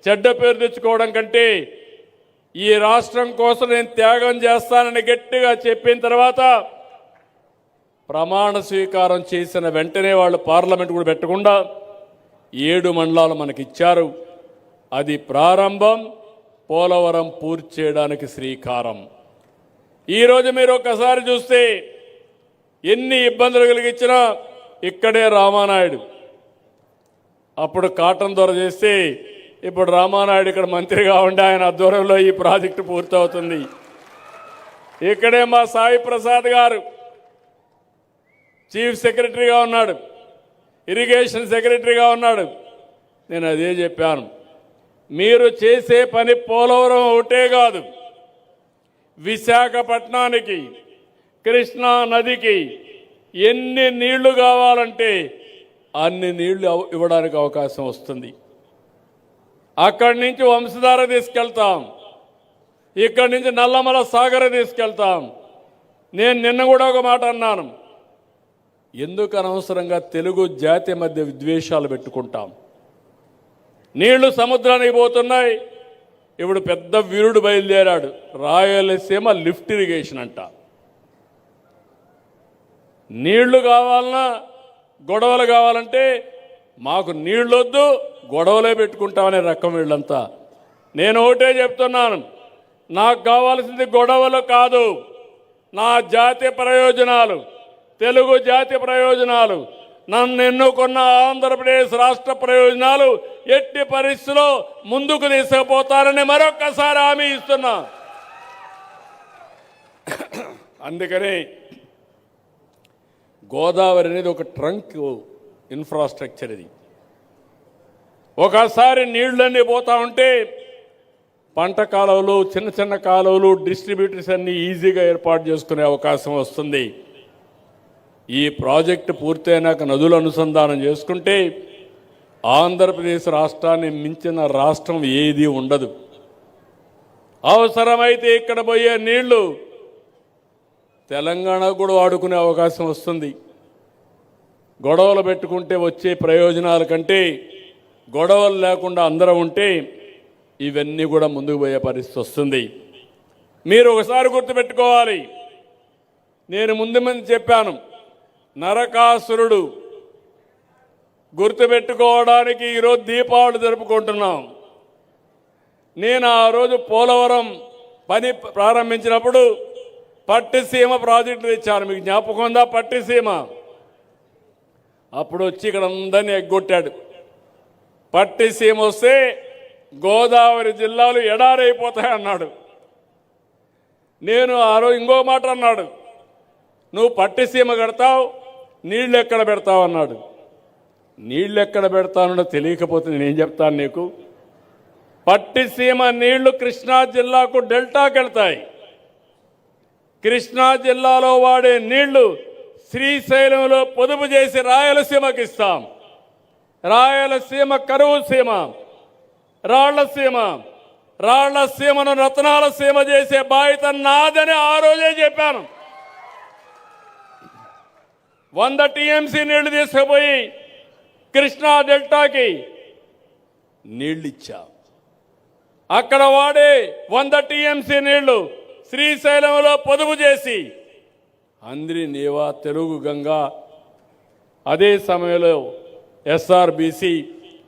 చెడ్డ పేరు తెచ్చుకోవడం కంటే ఈ రాష్ట్రం కోసం నేను త్యాగం చేస్తానని గట్టిగా చెప్పిన తర్వాత ప్రమాణ స్వీకారం చేసిన వెంటనే వాళ్ళు పార్లమెంట్ కూడా పెట్టకుండా 7 మండలాలు మనకిచ్చారు. అది ప్రారంభం, పోలవరం పూర్తి చేయడానికి శ్రీకారం. ఈరోజు మీరు ఒక్కసారి చూస్తే ఎన్ని ఇబ్బందులు కలిగించినా ఇక్కడే రామానాయుడు అప్పుడు కాటన్ దొర చేస్తే ఇప్పుడు రామానాయుడు ఇక్కడ మంత్రిగా ఉండి ఆయన ఆధ్వర్యంలో ఈ ప్రాజెక్టు పూర్తవుతుంది. ఇక్కడే మా సాయి ప్రసాద్ గారు చీఫ్ సెక్రటరీగా ఉన్నాడు, ఇరిగేషన్ సెక్రటరీగా ఉన్నాడు. నేను అదే చెప్పాను, మీరు చేసే పని పోలవరం ఒకటే కాదు, విశాఖపట్నానికి కృష్ణా నదికి ఎన్ని నీళ్లు కావాలంటే అన్ని నీళ్లు ఇవ్వడానికి అవకాశం వస్తుంది. అక్కడి నుంచి వంశధార తీసుకెళ్తాం, ఇక్కడి నుంచి నల్లమల సాగర్ తీసుకెళ్తాం. నేను నిన్న కూడా ఒక మాట అన్నాను, ఎందుకు అనవసరంగా తెలుగు జాతి మధ్య విద్వేషాలు పెట్టుకుంటాం? నీళ్లు సముద్రానికి పోతున్నాయి. ఇప్పుడు పెద్ద వీరుడు బయలుదేరాడు, రాయలసీమ లిఫ్ట్ ఇరిగేషన్ అంట. నీళ్లు కావాలన్నా గొడవలు కావాలంటే మాకు నీళ్ళొద్దు, గొడవలే పెట్టుకుంటామనే రకం వీళ్ళంతా. నేను ఒకటే చెప్తున్నాను, నాకు కావాల్సింది గొడవలు కాదు, నా జాతి ప్రయోజనాలు, తెలుగు జాతి ప్రయోజనాలు, నన్ను ఎన్నుకున్న ఆంధ్రప్రదేశ్ రాష్ట్ర ప్రయోజనాలు ఎట్టి పరిస్థితుల్లో ముందుకు తీసుకుపోతారని మరొక్కసారి హామీ ఇస్తున్నా. అందుకని గోదావరి అనేది ఒక ట్రంక్ ఇన్ఫ్రాస్ట్రక్చర్. ఇది ఒకసారి నీళ్ళన్నీ పోతా ఉంటే పంట కాలువలు, చిన్న చిన్న కాలువలు, డిస్ట్రిబ్యూటర్స్ అన్నీ ఈజీగా ఏర్పాటు చేసుకునే అవకాశం వస్తుంది. ఈ ప్రాజెక్టు పూర్తయినాక నదులు అనుసంధానం చేసుకుంటే ఆంధ్రప్రదేశ్ రాష్ట్రాన్ని మించిన రాష్ట్రం ఏది ఉండదు. అవసరమైతే ఇక్కడ పోయే నీళ్లు తెలంగాణ కూడా వాడుకునే అవకాశం వస్తుంది. గొడవలు పెట్టుకుంటే వచ్చే ప్రయోజనాల కంటే గొడవలు లేకుండా అందరం ఉంటే ఇవన్నీ కూడా ముందుకు పోయే పరిస్థితి వస్తుంది. మీరు ఒకసారి గుర్తుపెట్టుకోవాలి, నేను ముందు చెప్పాను, నరకాసురుడు గుర్తుపెట్టుకోవడానికి ఈరోజు దీపావళి జరుపుకుంటున్నాం. నేను ఆ రోజు పోలవరం పని ప్రారంభించినప్పుడు పట్టిసీమ ప్రాజెక్టు తెచ్చాను, మీకు జ్ఞాపకం ఉందా? పట్టిసీమ అప్పుడు వచ్చి ఇక్కడ అందరినీ ఎగ్గొట్టాడు. పట్టిసీమ వస్తే గోదావరి జిల్లాలు ఎడారైపోతాయన్నాడు. నేను ఆ రోజు ఇంకో మాట అన్నాడు, నువ్వు పట్టిసీమ కడతావు, నీళ్ళు ఎక్కడ పెడతావు అన్నాడు. నీళ్ళు ఎక్కడ పెడతానో తెలియకపోతే నేనేం చెప్తాను నీకు? పట్టిసీమ నీళ్లు కృష్ణా జిల్లాకు డెల్టాకి వెళ్తాయి. కృష్ణా జిల్లాలో వాడే నీళ్లు శ్రీశైలంలో పొదుపు చేసి రాయలసీమకి ఇస్తాం. రాయలసీమ కరువు సీమ, రాళ్లసీమను రత్నాల సీమ చేసే బాధ్యత నాదని ఆ రోజే చెప్పాను. 100 టీఎంసీ నీళ్లు తీసుకుపోయి కృష్ణా డెల్టాకి నీళ్ళిచ్చా. అక్కడ వాడే 100 టీఎంసీ నీళ్లు శ్రీశైలంలో పొదుపు చేసి అంద్రి నీవా, తెలుగు గంగా, అదే సమయంలో ఎస్ఆర్బీసీ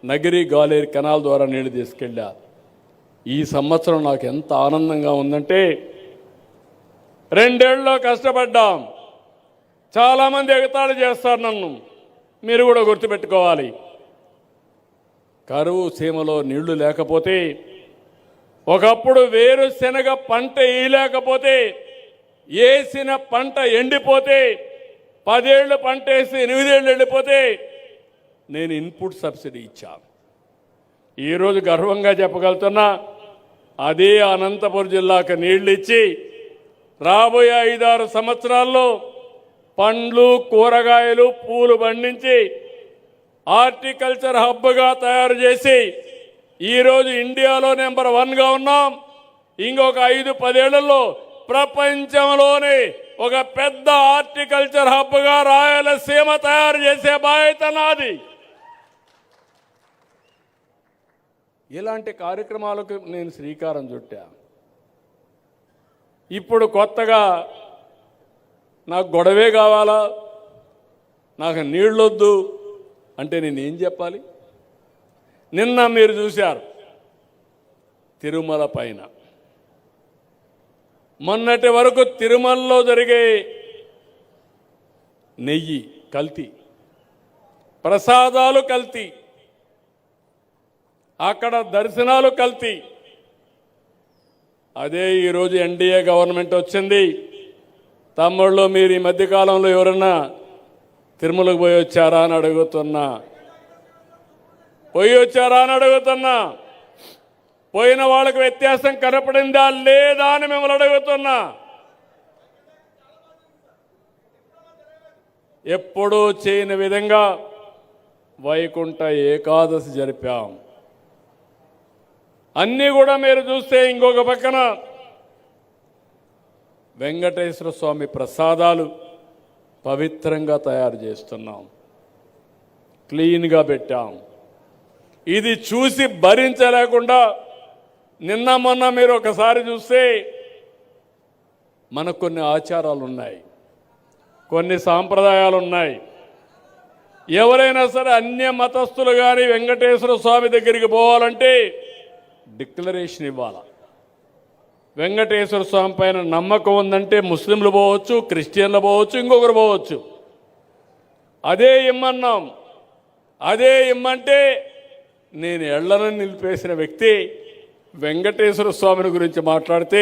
నగిరి గాలేరు కెనాల్ ద్వారా నీళ్లు తీసుకెళ్ళా. ఈ సంవత్సరం నాకు ఎంత ఆనందంగా ఉందంటే, 2 ఏళ్లలో కష్టపడ్డాం. చాలామంది ఎగతాళి చేస్తారు నన్ను, మీరు కూడా గుర్తుపెట్టుకోవాలి. కరువు సీమలో నీళ్లు లేకపోతే, ఒకప్పుడు వేరుశెనగ పంట వేయలేకపోతే, వేసిన పంట ఎండిపోతే, 10 ఏళ్ళు పంట వేసి 8 ఏళ్ళు ఎండిపోతే నేను ఇన్పుట్ సబ్సిడీ ఇచ్చాను. ఈరోజు గర్వంగా చెప్పగలుగుతున్నా, అదే అనంతపురం జిల్లాకు నీళ్లు ఇచ్చి రాబోయే 5-6 సంవత్సరాల్లో పండ్లు, కూరగాయలు, పూలు పండించి హార్టికల్చర్ హబ్గా తయారు చేసి ఈరోజు ఇండియాలో నెంబర్ 1గా ఉన్నాం. ఇంకొక 5-10 ఏళ్లలో ప్రపంచంలోనే ఒక పెద్ద హార్టికల్చర్ హబ్గా రాయలసీమ తయారు చేసే బాధ్యత నాది. ఇలాంటి కార్యక్రమాలకు నేను శ్రీకారం చుట్టా. ఇప్పుడు కొత్తగా నాకు గొడవే కావాలా, నాకు నీళ్ళొద్దు అంటే నేనేం చెప్పాలి? నిన్న మీరు చూశారు, తిరుమల పైన. మొన్నటి వరకు తిరుమలలో జరిగే నెయ్యి కల్తీ, ప్రసాదాలు కల్తీ, అక్కడ దర్శనాలు కల్తీ. అదే ఈరోజు ఎన్డీఏ గవర్నమెంట్ వచ్చింది. తమ్ముళ్ళు, మీరు ఈ మధ్యకాలంలో ఎవరన్నా తిరుమలకు పోయి వచ్చారా అని అడుగుతున్నా. పోయిన వాళ్ళకి వ్యత్యాసం కనపడిందా లేదా అని మిమ్మల్ని అడుగుతున్నా. ఎప్పుడూ చేయని విధంగా వైకుంఠ ఏకాదశి జరిపాం. అన్నీ కూడా మీరు చూస్తే ఇంకొక పక్కన వెంకటేశ్వర స్వామి ప్రసాదాలు పవిత్రంగా తయారు చేస్తున్నాం, క్లీన్గా పెట్టాం. ఇది చూసి భరించలేకుండా నిన్న మొన్న మీరు ఒకసారి చూస్తే మనకు కొన్ని ఆచారాలు ఉన్నాయి, కొన్ని సాంప్రదాయాలు ఉన్నాయి. ఎవరైనా సరే అన్య మతస్థులు కానీ వెంకటేశ్వర స్వామి దగ్గరికి పోవాలంటే డిక్లరేషన్ ఇవ్వాలి. వెంకటేశ్వర స్వామి పైన నమ్మకం ఉందంటే ముస్లింలు పోవచ్చు, క్రిస్టియన్లు పోవచ్చు, ఇంకొకరు పోవచ్చు. అదే ఇమ్మన్నాం. అదే ఇమ్మంటే నేను ఎళ్లనని నిలిపేసిన వ్యక్తి వెంకటేశ్వర స్వామిని గురించి మాట్లాడితే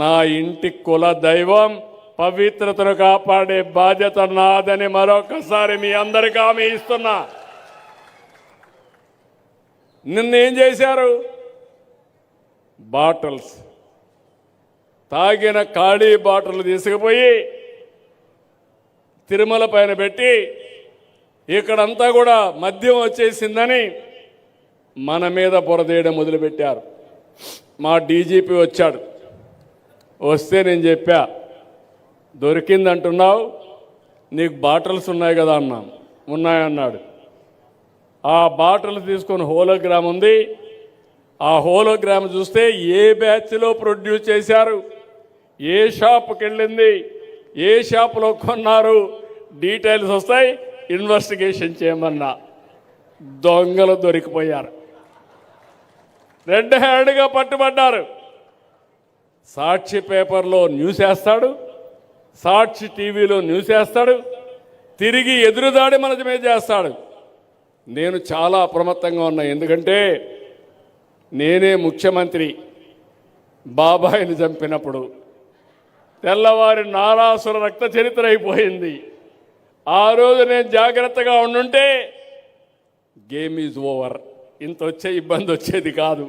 నా ఇంటి కుల దైవం, పవిత్రతను కాపాడే బాధ్యత నాదని మరొకసారి మీ అందరికీ హామీ ఇస్తున్నా. నిన్నేం చేశారు? బాటిల్స్, తాగిన ఖాళీ బాటిల్ తీసుకుపోయి తిరుమల పైన పెట్టి ఇక్కడంతా కూడా మద్యం వచ్చేసిందని మన మీద బురదేయడం మొదలుపెట్టారు. మా డీజీపీ వచ్చాడు. వస్తే నేను చెప్పా, దొరికిందంటున్నావు, నీకు బాటిల్స్ ఉన్నాయి కదా అన్నాం. ఉన్నాయన్నాడు. ఆ బాటిల్స్ తీసుకొని హోలోగ్రామ్ ఉంది. ఆ హోలోగ్రామ్ చూస్తే ఏ బ్యాచ్లో ప్రొడ్యూస్ చేశారు, ఏ షాప్కి వెళ్ళింది, ఏ షాపులో కొన్నారు, డీటెయిల్స్ వస్తాయి. ఇన్వెస్టిగేషన్ చేయమన్నా. దొంగలు దొరికిపోయారు, రెడ్ హ్యాండ్గా పట్టుబడ్డారు. సాక్షి పేపర్లో న్యూస్ వేస్తాడు, సాక్షి టీవీలో న్యూస్ వేస్తాడు, తిరిగి ఎదురుదాడి మన మీద చేస్తాడు. నేను చాలా అప్రమత్తంగా ఉన్నా. ఎందుకంటే నేనే ముఖ్యమంత్రి బాబాయిని చంపినప్పుడు తెల్లవారి నారాసుర రక్త చరిత్ర అయిపోయింది. ఆ రోజు నేను జాగ్రత్తగా ఉండుంటే గేమ్ ఈజ్ ఓవర్, ఇంత వచ్చే ఇబ్బంది వచ్చేది కాదు.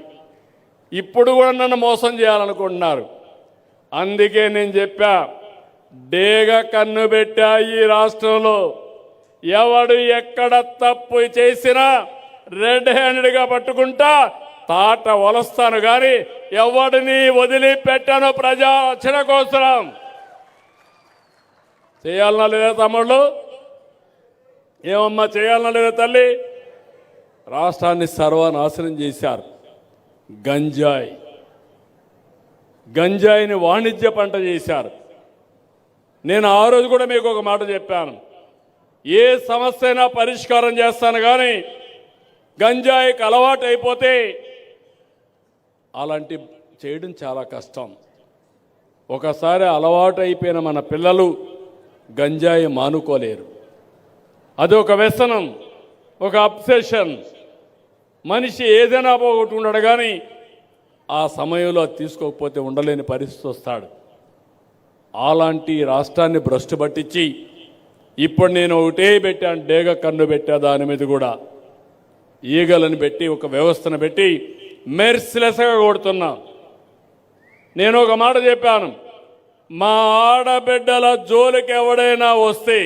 ఇప్పుడు కూడా నన్ను మోసం చేయాలనుకుంటున్నారు. అందుకే నేను చెప్పా, డేగ కన్ను పెట్టా ఈ రాష్ట్రంలో. ఎవడు ఎక్కడ తప్పు చేసినా రెడ్ హ్యాండెడ్గా పట్టుకుంటా, తాట వలస్తాను కానీ ఎవడిని వదిలిపెట్టాను. ప్రజా రక్షణ కోసం చేయాలన్నా లేదా తమ్ముళ్ళు? ఏమమ్మా చేయాలన్నా లేదా తల్లి? రాష్ట్రాన్ని సర్వనాశనం చేశారు. గంజాయిని వాణిజ్య పంట చేశారు. నేను ఆ రోజు కూడా మీకు ఒక మాట చెప్పాను, ఏ సమస్య అయినా పరిష్కారం చేస్తాను కానీ గంజాయికి అలవాటు అయిపోతే అలాంటి చేయడం చాలా కష్టం. ఒకసారి అలవాటు అయిపోయిన మన పిల్లలు గంజాయి మానుకోలేరు. అది ఒక వ్యసనం, ఒక అబ్సెషన్. మనిషి ఏదైనా పోగొట్టుకున్నాడు కానీ ఆ సమయంలో తీసుకోకపోతే ఉండలేని పరిస్థితి వస్తాడు. అలాంటి రాష్ట్రాన్ని భ్రష్టు పట్టించి ఇప్పుడు నేను ఒకటే పెట్టాను, డేగ కన్ను పెట్టా. దాని మీద కూడా ఈగలను పెట్టి ఒక వ్యవస్థను పెట్టి మెర్సిలెస్గా కొడుతున్నా. నేను ఒక మాట చెప్పాను, మా ఆడబిడ్డల జోలికి ఎవడైనా వస్తే,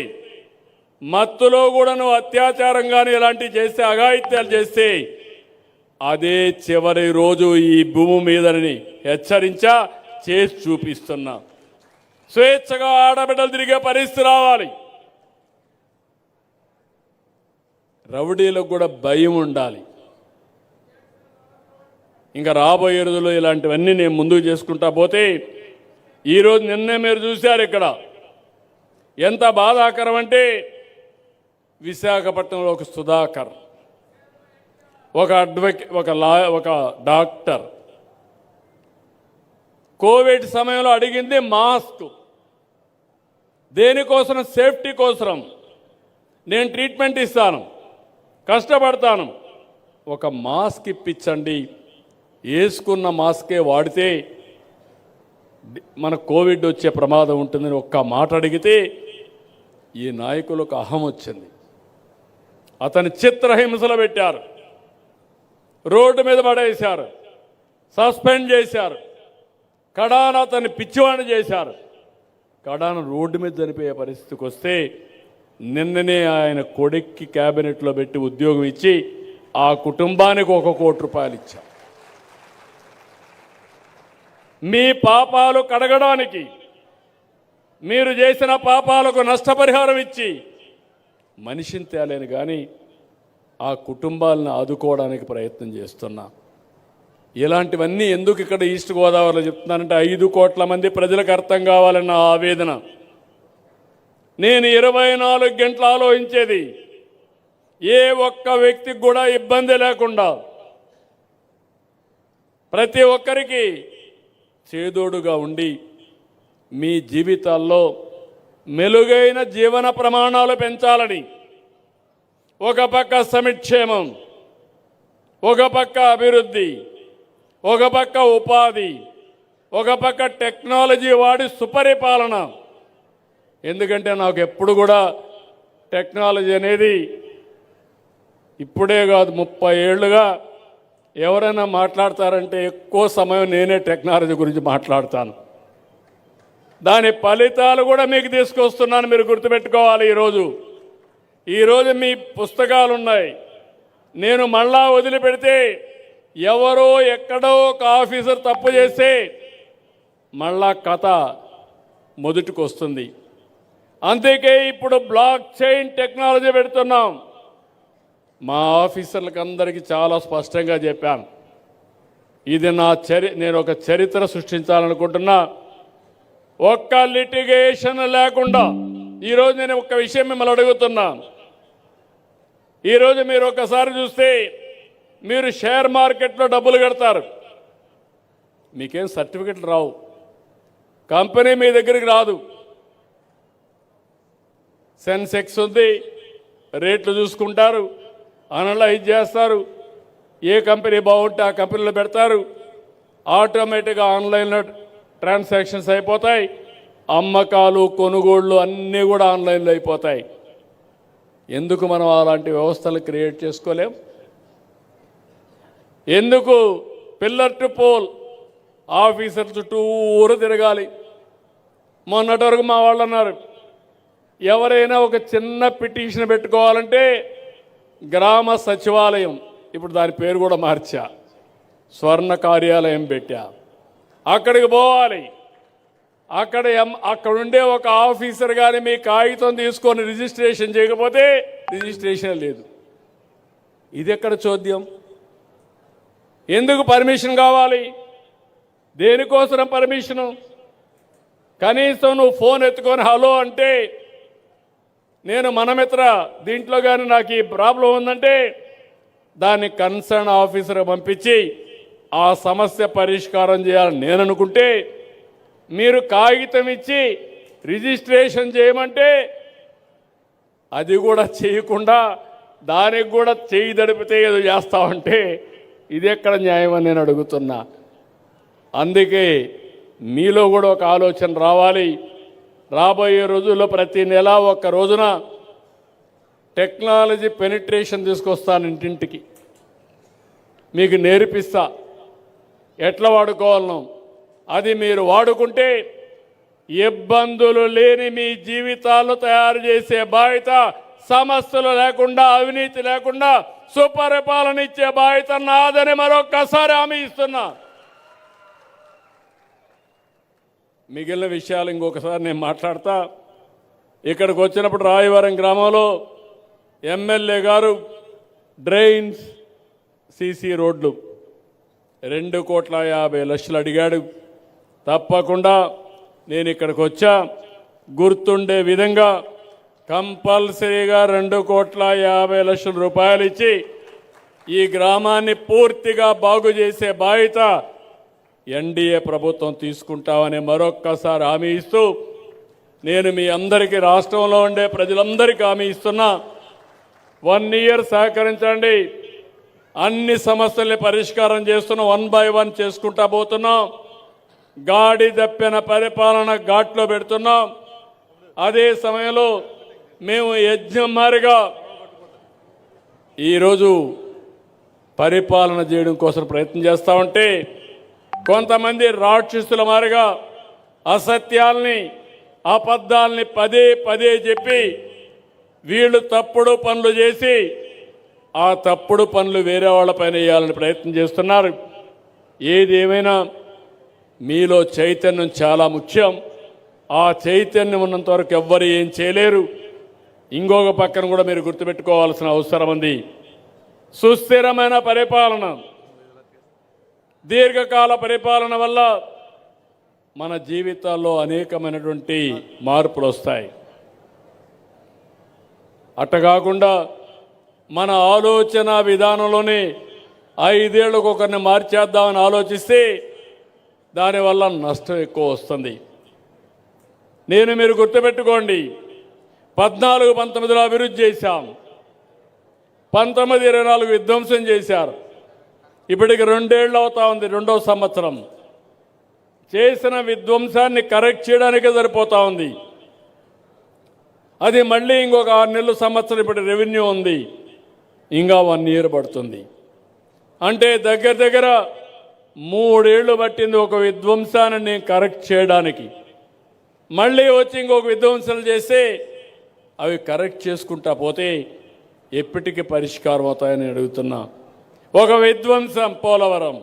మత్తులో కూడా నువ్వు అత్యాచారం కానీ ఇలాంటివి చేస్తే, అఘాయిత్యాలు చేస్తే అదే చివరి రోజు ఈ భూమి మీదని హెచ్చరించా, చేసి చూపిస్తున్నా. స్వేచ్ఛగా ఆడబిడ్డలు తిరిగే పరిస్థితి రావాలి. రౌడీలకు కూడా భయం ఉండాలి. ఇంకా రాబోయే రోజుల్లో ఇలాంటివన్నీ నేను ముందుకు చేసుకుంటా పోతే, ఈరోజు నిన్నే మీరు చూశారు ఇక్కడ ఎంత బాధాకరం అంటే, విశాఖపట్నంలో ఒక సుధాకర్, ఒక అడ్వకేట్, ఒక డాక్టర్, కోవిడ్ సమయంలో అడిగింది మాస్క్. దేనికోసం? సేఫ్టీ కోసం. నేను ట్రీట్మెంట్ ఇస్తాను, కష్టపడతాను, ఒక మాస్క్ ఇప్పించండి, వేసుకున్న మాస్కే వాడితే మన కోవిడ్ వచ్చే ప్రమాదం ఉంటుందని ఒక్క మాట అడిగితే ఈ నాయకులకు అహం వచ్చింది. అతని చిత్రహింసలు పెట్టారు, రోడ్డు మీద పడేశారు, సస్పెండ్ చేశారు, కడాన అతన్ని పిచ్చివాణి చేశారు. కడాన రోడ్డు మీద చనిపోయే పరిస్థితికి వస్తే నిన్ననే ఆయన కొడుక్కి క్యాబినెట్లో పెట్టి ఉద్యోగం ఇచ్చి ఆ కుటుంబానికి ₹1 కోటి ఇచ్చారు. మీ పాపాలు కడగడానికి, మీరు చేసిన పాపాలకు నష్టపరిహారం ఇచ్చి మనిషిని తేలేను కానీ ఆ కుటుంబాలను ఆదుకోవడానికి ప్రయత్నం చేస్తున్నా. ఇలాంటివన్నీ ఎందుకు ఇక్కడ ఈస్ట్ గోదావరిలో చెప్తున్నానంటే 5 కోట్ల మంది ప్రజలకు అర్థం కావాలన్న ఆవేదన. నేను 24 గంటలు ఆలోచించేది ఏ ఒక్క వ్యక్తికి కూడా ఇబ్బంది లేకుండా ప్రతి ఒక్కరికి చేదోడుగా ఉండి మీ జీవితాల్లో మెలుగైన జీవన ప్రమాణాలు పెంచాలని ఒక పక్క సంక్షేమం, ఒక పక్క అభివృద్ధి, ఒక పక్క ఉపాధి, ఒక పక్క టెక్నాలజీ వాడి సుపరిపాలన. ఎందుకంటే నాకు ఎప్పుడు కూడా టెక్నాలజీ అనేది ఇప్పుడే కాదు 30 ఏళ్ళుగా ఎవరైనా మాట్లాడతారంటే ఎక్కువ సమయం నేనే టెక్నాలజీ గురించి మాట్లాడతాను. దాని ఫలితాలు కూడా మీకు తీసుకొస్తున్నాను, మీరు గుర్తుపెట్టుకోవాలి. ఈరోజు మీ పుస్తకాలు ఉన్నాయి. నేను మళ్ళా వదిలిపెడితే ఎవరో ఎక్కడో ఒక ఆఫీసర్ తప్పు చేస్తే మళ్ళా కథ మొదటికి వస్తుంది. అందుకే ఇప్పుడు బ్లాక్ చైన్ టెక్నాలజీ పెడుతున్నాం. మా ఆఫీసర్లకు అందరికీ చాలా స్పష్టంగా చెప్పాను, ఇది నేను ఒక చరిత్ర సృష్టించాలనుకుంటున్నా. ఒక్క లిటిగేషన్ లేకుండా ఈరోజు నేను ఒక విషయం మిమ్మల్ని అడుగుతున్నా. ఈరోజు మీరు ఒకసారి చూస్తే మీరు షేర్ మార్కెట్లో డబ్బులు కడతారు, మీకేం సర్టిఫికెట్లు రావు, కంపెనీ మీ దగ్గరికి రాదు. సెన్సెక్స్ ఉంది, రేట్లు చూసుకుంటారు, అనలైజ్ చేస్తారు, ఏ కంపెనీ బాగుంటే ఆ కంపెనీలో పెడతారు, ఆటోమేటిక్గా ఆన్లైన్లో ట్రాన్సాక్షన్స్ అయిపోతాయి, అమ్మకాలు కొనుగోళ్లు అన్నీ కూడా ఆన్లైన్లో అయిపోతాయి. ఎందుకు మనం అలాంటి వ్యవస్థలు క్రియేట్ చేసుకోలేం? ఎందుకు పిల్లర్ టు పోల్ ఆఫీసర్ చుట్టూరు తిరగాలి? మొన్నటి వరకు మా వాళ్ళు అన్నారు, ఎవరైనా ఒక చిన్న పిటిషన్ పెట్టుకోవాలంటే గ్రామ సచివాలయం, ఇప్పుడు దాని పేరు కూడా మార్చా, స్వర్ణ కార్యాలయం పెట్టా, అక్కడికి పోవాలి. అక్కడుండే ఒక ఆఫీసర్ కానీ మీ కాగితం తీసుకొని రిజిస్ట్రేషన్ చేయకపోతే రిజిస్ట్రేషన్ లేదు. ఇది ఎక్కడ చోద్యం? ఎందుకు పర్మిషన్ కావాలి? దేనికోసం పర్మిషను? కనీసం నువ్వు ఫోన్ ఎత్తుకొని హలో అంటే, నేను మనమిత్ర దీంట్లో కానీ నాకు ఈ ప్రాబ్లం ఉందంటే దాన్ని కన్సర్న్ ఆఫీసర్ పంపించి ఆ సమస్య పరిష్కారం చేయాలని నేను అనుకుంటే, మీరు కాగితం ఇచ్చి రిజిస్ట్రేషన్ చేయమంటే అది కూడా చేయకుండా దానికి కూడా చేయి దడిపితే ఏదో చేస్తామంటే ఇది ఎక్కడ న్యాయం అని నేను అడుగుతున్నా. అందుకే మీలో కూడా ఒక ఆలోచన రావాలి. రాబోయే రోజుల్లో ప్రతి నెల ఒక్క రోజున టెక్నాలజీ పెనిట్రేషన్ తీసుకొస్తాను, ఇంటింటికి మీకు నేర్పిస్తా ఎట్లా వాడుకోవాలను. అది మీరు వాడుకుంటే ఇబ్బందులు లేని మీ జీవితాలు తయారు చేసే బాధ్యత, సమస్యలు లేకుండా అవినీతి లేకుండా సుపరిపాలన ఇచ్చే బాధ్యత నాదని మరొక్కసారి హామీ ఇస్తున్నా. మిగిలిన విషయాలు ఇంకొకసారి నేను మాట్లాడతా. ఇక్కడికి వచ్చినప్పుడు రాయవరం గ్రామంలో ఎమ్మెల్యే గారు డ్రైన్స్, సీసీ రోడ్లు 2,50,00,000 అడిగాడు. తప్పకుండా నేను ఇక్కడికి వచ్చా, గుర్తుండే విధంగా కంపల్సరీగా 2,50,00,000 రూపాయలు ఇచ్చి ఈ గ్రామాన్ని పూర్తిగా బాగు చేసే బాధ్యత ఎన్డీఏ ప్రభుత్వం తీసుకుంటామని మరొక్కసారి హామీ ఇస్తూ నేను మీ అందరికీ రాష్ట్రంలో ఉండే ప్రజలందరికీ హామీ ఇస్తున్నా. 1 year సహకరించండి. అన్ని సమస్యల్ని పరిష్కారం చేస్తున్నాం. 1 by 1 చేసుకుంటా పోతున్నాం. గాడి తప్పిన పరిపాలన ఘాట్లో పెడుతున్నాం. అదే సమయంలో మేము యజ్ఞం మారిగా ఈరోజు పరిపాలన చేయడం కోసం ప్రయత్నం చేస్తూ ఉంటే కొంతమంది రాక్షసుల మారిగా అసత్యాల్ని అబద్ధాల్ని పదే పదే చెప్పి వీళ్ళు తప్పుడు పనులు చేసి ఆ తప్పుడు పనులు వేరే వాళ్ళపైన వేయాలని ప్రయత్నం చేస్తున్నారు. ఏది ఏమైనా మీలో చైతన్యం చాలా ముఖ్యం. ఆ చైతన్యం ఉన్నంత వరకు ఎవ్వరు ఏం చేయలేరు. ఇంకొక పక్కన కూడా మీరు గుర్తుపెట్టుకోవాల్సిన అవసరం ఉంది. సుస్థిరమైన పరిపాలన, దీర్ఘకాల పరిపాలన వల్ల మన జీవితాల్లో అనేకమైనటువంటి మార్పులు వస్తాయి. అట్ట కాకుండా మన ఆలోచన విధానంలోనే 5 ఏళ్లకు ఒకరిని మార్చేద్దామని ఆలోచిస్తే దానివల్ల నష్టం ఎక్కువ వస్తుంది. మీరు గుర్తుపెట్టుకోండి, 14-19లో అభివృద్ధి చేశాం, 19-24 విధ్వంసం చేశారు. ఇప్పటికి 2 ఏళ్ళు అవుతా ఉంది, 2వ సంవత్సరం. చేసిన విధ్వంసాన్ని కరెక్ట్ చేయడానికే సరిపోతా ఉంది. అది మళ్ళీ ఇంకొక 6 నెలలు సంవత్సరం ఇప్పుడు రెవెన్యూ ఉంది, ఇంకా 1 year పడుతుంది. అంటే దగ్గర దగ్గర 3 ఏళ్ళు పట్టింది ఒక విధ్వంసాన్ని నేను కరెక్ట్ చేయడానికి. మళ్ళీ వచ్చి ఇంకొక విధ్వంసాలు చేస్తే అవి కరెక్ట్ చేసుకుంటా పోతే ఎప్పటికీ పరిష్కారం అవుతాయని అడుగుతున్నా. ఒక విధ్వంసం పోలవరం,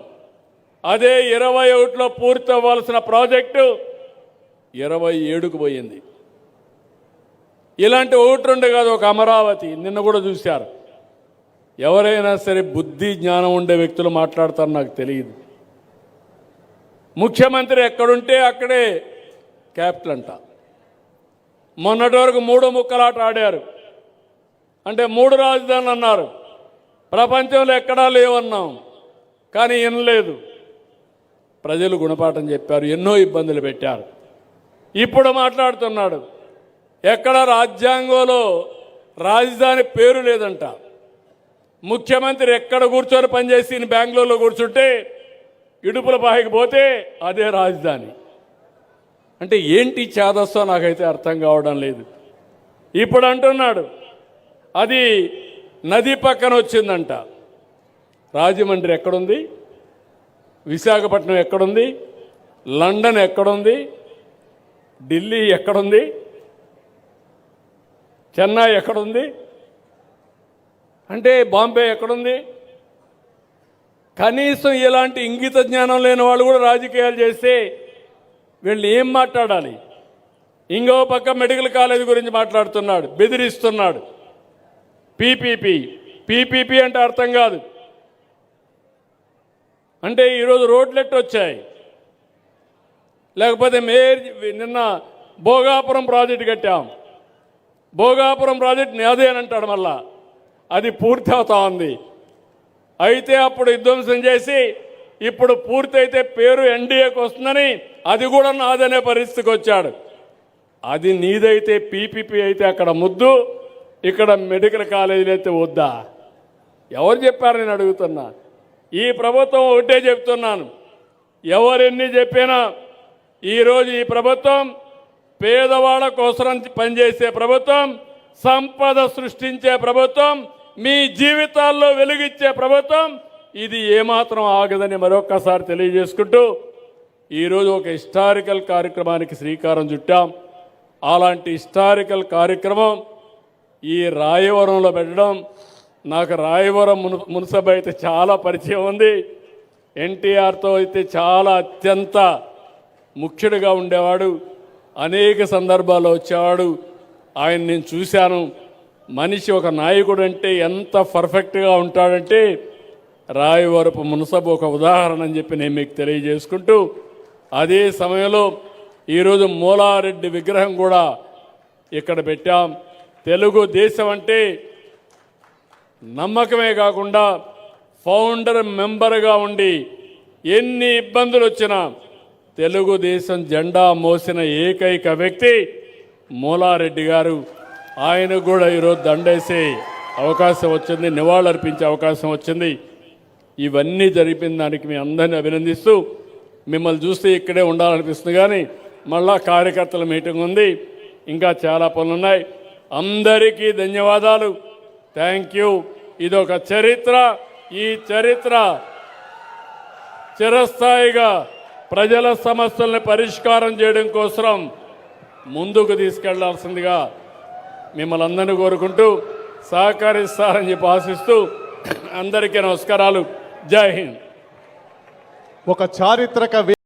అదే 21లో పూర్తి అవ్వాల్సిన ప్రాజెక్టు 27కు పోయింది. ఇలాంటి 1-2 కాదు, ఒక అమరావతి నిన్న కూడా చూశారు. ఎవరైనా సరే బుద్ధి జ్ఞానం ఉండే వ్యక్తులు మాట్లాడతారు నాకు తెలియదు. ముఖ్యమంత్రి ఎక్కడుంటే అక్కడే క్యాపిటల్ అంట. మొన్నటి వరకు 3 ముక్కలాట ఆడారు. అంటే 3 రాజధానులు అన్నారు. ప్రపంచంలో ఎక్కడా లేవన్నాం, కానీ వినలేదు. ప్రజలు గుణపాఠం చెప్పారు, ఎన్నో ఇబ్బందులు పెట్టారు. ఇప్పుడు మాట్లాడుతున్నాడు, ఎక్కడ రాజ్యాంగంలో రాజధాని పేరు లేదంట. ముఖ్యమంత్రి ఎక్కడ కూర్చొని పనిచేసి బెంగళూరులో కూర్చుంటే ఇడుపుల పాయకి పోతే అదే రాజధాని. అంటే ఏంటి చేదస్తో నాకైతే అర్థం కావడం లేదు. ఇప్పుడు అంటున్నాడు అది నది పక్కన వచ్చిందంట. రాజమండ్రి ఎక్కడుంది? విశాఖపట్నం ఎక్కడుంది? లండన్ ఎక్కడుంది? ఢిల్లీ ఎక్కడుంది? చెన్నై ఎక్కడుంది? అంటే బాంబే ఎక్కడుంది? కనీసం ఇలాంటి ఇంగిత జ్ఞానం లేని వాళ్ళు కూడా రాజకీయాలు చేస్తే వీళ్ళు ఏం మాట్లాడాలి? ఇంకో పక్క మెడికల్ కాలేజ్ గురించి మాట్లాడుతున్నాడు, బెదిరిస్తున్నాడు. పీపీపీ అంటే అర్థం కాదు. అంటే ఈరోజు రోడ్లెట్ వచ్చాయి, లేకపోతే నిన్న భోగాపురం ప్రాజెక్టు కట్టాం, భోగాపురం ప్రాజెక్టు నాదే అని అంటాడు. మళ్ళా అది పూర్తి అవుతా ఉంది. అయితే అప్పుడు విధ్వంసం చేసి ఇప్పుడు పూర్తయితే పేరు ఎన్డీఏకి వస్తుందని అది కూడా నాదనే పరిస్థితికి వచ్చాడు. అది నీదైతే పీపీపీ అయితే అక్కడ ముద్దు, ఇక్కడ మెడికల్ కాలేజీలు అయితే వద్దా? ఎవరు చెప్పారు నేను అడుగుతున్నా. ఈ ప్రభుత్వం ఒకటే చెప్తున్నాను, ఎవరెన్ని చెప్పినా ఈరోజు ఈ ప్రభుత్వం పేదవాళ్ళ కోసం పనిచేసే ప్రభుత్వం, సంపద సృష్టించే ప్రభుత్వం, మీ జీవితాల్లో వెలుగిచ్చే ప్రభుత్వం. ఇది ఏమాత్రం ఆగదని మరొక్కసారి తెలియజేసుకుంటూ ఈరోజు ఒక హిస్టారికల్ కార్యక్రమానికి శ్రీకారం చుట్టాం. అలాంటి హిస్టారికల్ కార్యక్రమం ఈ రాయవరంలో పెట్టడం. నాకు రాయవరం మున్సబ్ అయితే చాలా పరిచయం ఉంది. ఎన్టీఆర్తో అయితే చాలా అత్యంత ముఖ్యుడిగా ఉండేవాడు, అనేక సందర్భాల్లో వచ్చేవాడు. ఆయన నేను చూశాను. మనిషి ఒక నాయకుడు అంటే ఎంత పర్ఫెక్ట్గా ఉంటాడంటే రాయవరపు మున్సబ్ ఒక ఉదాహరణ అని చెప్పి నేను మీకు తెలియజేసుకుంటూ, అదే సమయంలో ఈరోజు మూలారెడ్డి విగ్రహం కూడా ఇక్కడ పెట్టాం. తెలుగుదేశం అంటే నమ్మకమే కాకుండా ఫౌండర్ మెంబర్గా ఉండి ఎన్ని ఇబ్బందులు వచ్చినా తెలుగుదేశం జెండా మోసిన ఏకైక వ్యక్తి మూలారెడ్డి గారు. ఆయన కూడా ఈరోజు దండేసే అవకాశం వచ్చింది, నివాళులర్పించే అవకాశం వచ్చింది. ఇవన్నీ జరిపిన దానికి మీ అందరిని అభినందిస్తూ, మిమ్మల్ని చూస్తే ఇక్కడే ఉండాలనిపిస్తుంది కానీ మళ్ళా కార్యకర్తల మీటింగ్ ఉంది, ఇంకా చాలా పనులు ఉన్నాయి. అందరికీ ధన్యవాదాలు. Thank you. ఇదొక చరిత్ర. ఈ చరిత్ర చిరస్థాయిగా ప్రజల సమస్యలను పరిష్కారం చేయడం కోసం ముందుకు తీసుకెళ్లాల్సిందిగా మిమ్మల్ని అందరినీ కోరుకుంటూ సహకరిస్తారని చెప్పి ఆశిస్తూ అందరికీ నమస్కారాలు. జై హింద్. ఒక చారిత్రక